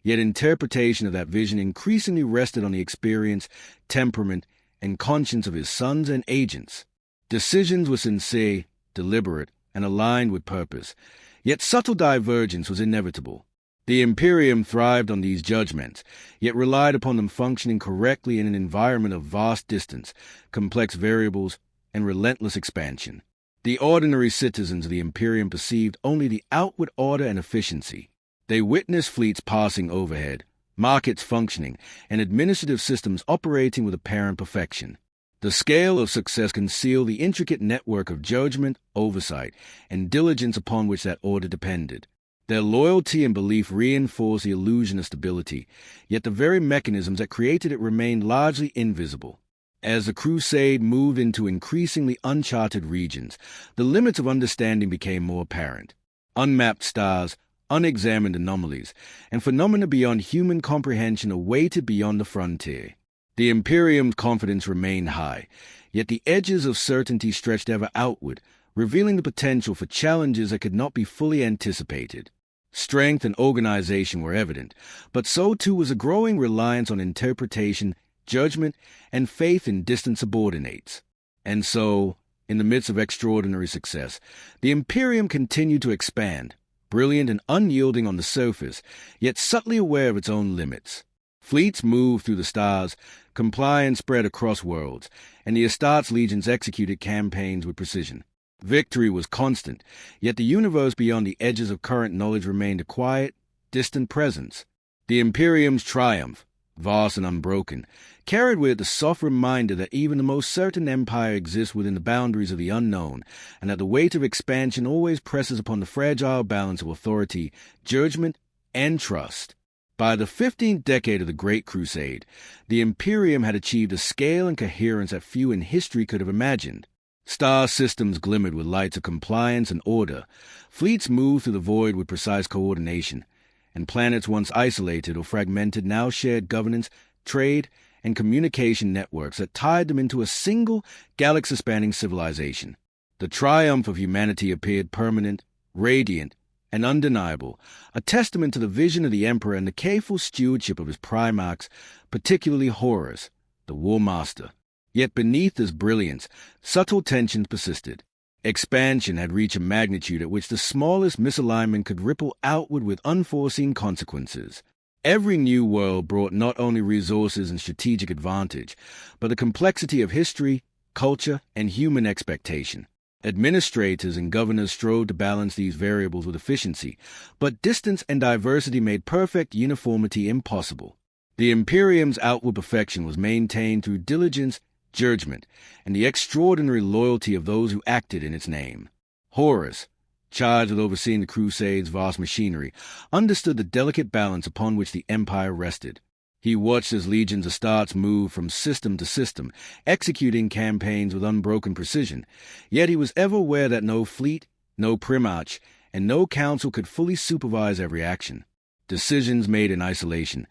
yet interpretation of that vision increasingly rested on the experience, temperament, and conscience of his sons and agents. Decisions were sincere, deliberate, and aligned with purpose, yet subtle divergence was inevitable. The Imperium thrived on these judgments, yet relied upon them functioning correctly in an environment of vast distance, complex variables, and relentless expansion. The ordinary citizens of the Imperium perceived only the outward order and efficiency. They witnessed fleets passing overhead, markets functioning, and administrative systems operating with apparent perfection. The scale of success concealed the intricate network of judgment, oversight, and diligence upon which that order depended. Their loyalty and belief reinforced the illusion of stability, yet the very mechanisms that created it remained largely invisible. As the Crusade moved into increasingly uncharted regions, the limits of understanding became more apparent. Unmapped stars, unexamined anomalies, and phenomena beyond human comprehension awaited beyond the frontier. The Imperium's confidence remained high, yet the edges of certainty stretched ever outward, revealing the potential for challenges that could not be fully anticipated. Strength and organization were evident, but so too was a growing reliance on interpretation, judgment, and faith in distant subordinates. And so, in the midst of extraordinary success, the Imperium continued to expand, brilliant and unyielding on the surface, yet subtly aware of its own limits. Fleets moved through the stars, compliance spread across worlds, and the Astartes legions executed campaigns with precision. Victory was constant, yet the universe beyond the edges of current knowledge remained a quiet, distant presence. The Imperium's triumph, vast and unbroken, carried with it the soft reminder that even the most certain empire exists within the boundaries of the unknown, and that the weight of expansion always presses upon the fragile balance of authority, judgment, and trust. By the 15th decade of the Great Crusade, the Imperium had achieved a scale and coherence that few in history could have imagined. Star systems glimmered with lights of compliance and order, fleets moved through the void with precise coordination, and planets once isolated or fragmented now shared governance, trade, and communication networks that tied them into a single, galaxy-spanning civilization. The triumph of humanity appeared permanent, radiant, and undeniable, a testament to the vision of the Emperor and the careful stewardship of his primarchs, particularly Horus, the War Master. Yet beneath this brilliance, subtle tensions persisted. Expansion had reached a magnitude at which the smallest misalignment could ripple outward with unforeseen consequences. Every new world brought not only resources and strategic advantage, but the complexity of history, culture, and human expectation. Administrators and governors strove to balance these variables with efficiency, but distance and diversity made perfect uniformity impossible. The Imperium's outward perfection was maintained through diligence, judgment, and the extraordinary loyalty of those who acted in its name. Horus, charged with overseeing the Crusade's vast machinery, understood the delicate balance upon which the empire rested. He watched as legions of Astartes moved from system to system, executing campaigns with unbroken precision, yet he was ever aware that no fleet, no primarch, and no council could fully supervise every action. Decisions made in isolation,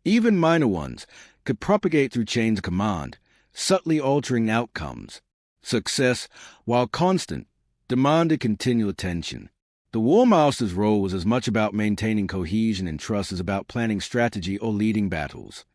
even minor ones, could propagate through chains of command, subtly altering outcomes. Success, while constant, demanded continual attention. The War Master's role was as much about maintaining cohesion and trust as about planning strategy or leading battles.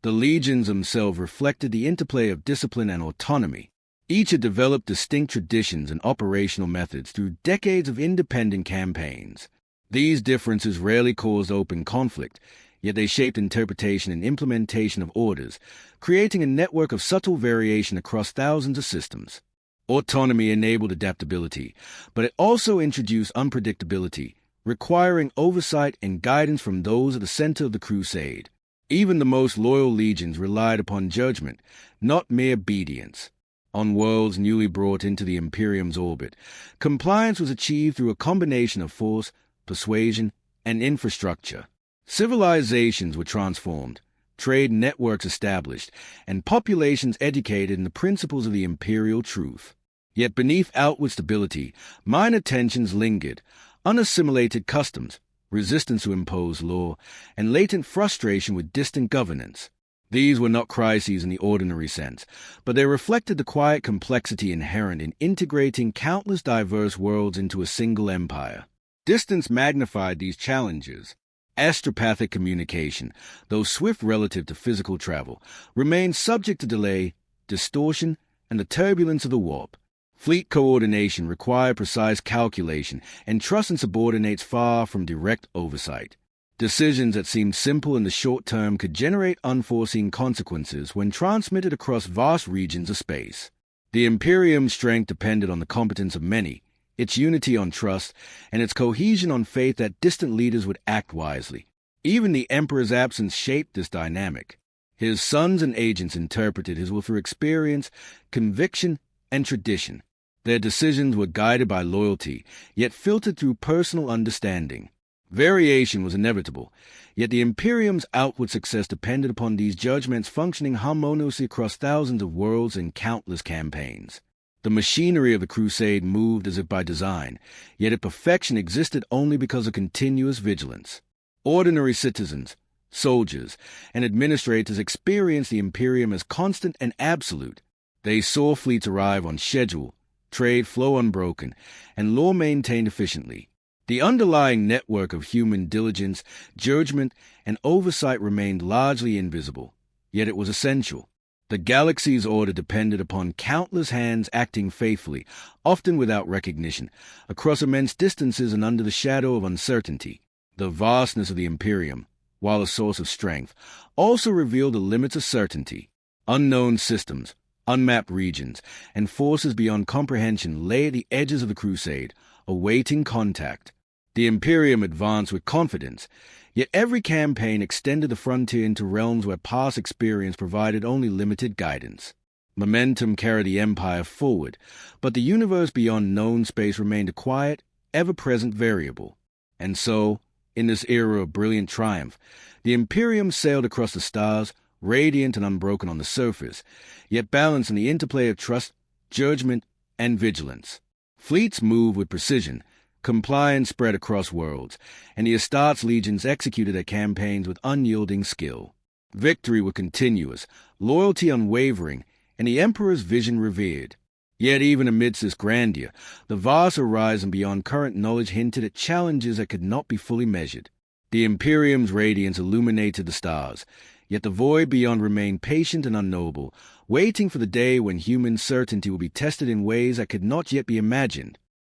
The legions themselves reflected the interplay of discipline and autonomy. Each had developed distinct traditions and operational methods through decades of independent campaigns. These differences rarely caused open conflict, yet they shaped interpretation and implementation of orders, creating a network of subtle variation across thousands of systems. Autonomy enabled adaptability, but it also introduced unpredictability, requiring oversight and guidance from those at the center of the crusade. Even the most loyal legions relied upon judgment, not mere obedience. On worlds newly brought into the Imperium's orbit, compliance was achieved through a combination of force, persuasion, and infrastructure. Civilizations were transformed, trade networks established, and populations educated in the principles of the imperial truth. Yet beneath outward stability, minor tensions lingered, unassimilated customs, resistance to imposed law, and latent frustration with distant governance. These were not crises in the ordinary sense, but they reflected the quiet complexity inherent in integrating countless diverse worlds into a single empire. Distance magnified these challenges. Astropathic communication, though swift relative to physical travel, remained subject to delay, distortion, and the turbulence of the warp. Fleet coordination required precise calculation and trust in subordinates far from direct oversight. Decisions that seemed simple in the short term could generate unforeseen consequences when transmitted across vast regions of space. The Imperium's strength depended on the competence of many, its unity on trust, and its cohesion on faith that distant leaders would act wisely. Even the Emperor's absence shaped this dynamic. His sons and agents interpreted his will through experience, conviction, and tradition. Their decisions were guided by loyalty, yet filtered through personal understanding. Variation was inevitable, yet the Imperium's outward success depended upon these judgments functioning harmoniously across thousands of worlds and countless campaigns. The machinery of the Crusade moved as if by design, yet its perfection existed only because of continuous vigilance. Ordinary citizens, soldiers, and administrators experienced the Imperium as constant and absolute. They saw fleets arrive on schedule, trade flow unbroken, and law maintained efficiently. The underlying network of human diligence, judgment, and oversight remained largely invisible, yet it was essential. The galaxy's order depended upon countless hands acting faithfully, often without recognition, across immense distances and under the shadow of uncertainty. The vastness of the Imperium, while a source of strength, also revealed the limits of certainty. Unknown systems, unmapped regions, and forces beyond comprehension lay at the edges of the Crusade, awaiting contact. The Imperium advanced with confidence, yet every campaign extended the frontier into realms where past experience provided only limited guidance. Momentum carried the Empire forward, but the universe beyond known space remained a quiet, ever-present variable. And so, in this era of brilliant triumph, the Imperium sailed across the stars, radiant and unbroken on the surface, yet balanced in the interplay of trust, judgment, and vigilance. Fleets moved with precision, compliance spread across worlds, and the Astartes legions executed their campaigns with unyielding skill. Victory was continuous, loyalty unwavering, and the Emperor's vision revered. Yet even amidst this grandeur, the vast horizon beyond current knowledge hinted at challenges that could not be fully measured. The Imperium's radiance illuminated the stars, yet the void beyond remained patient and unknowable, waiting for the day when human certainty would be tested in ways that could not yet be imagined.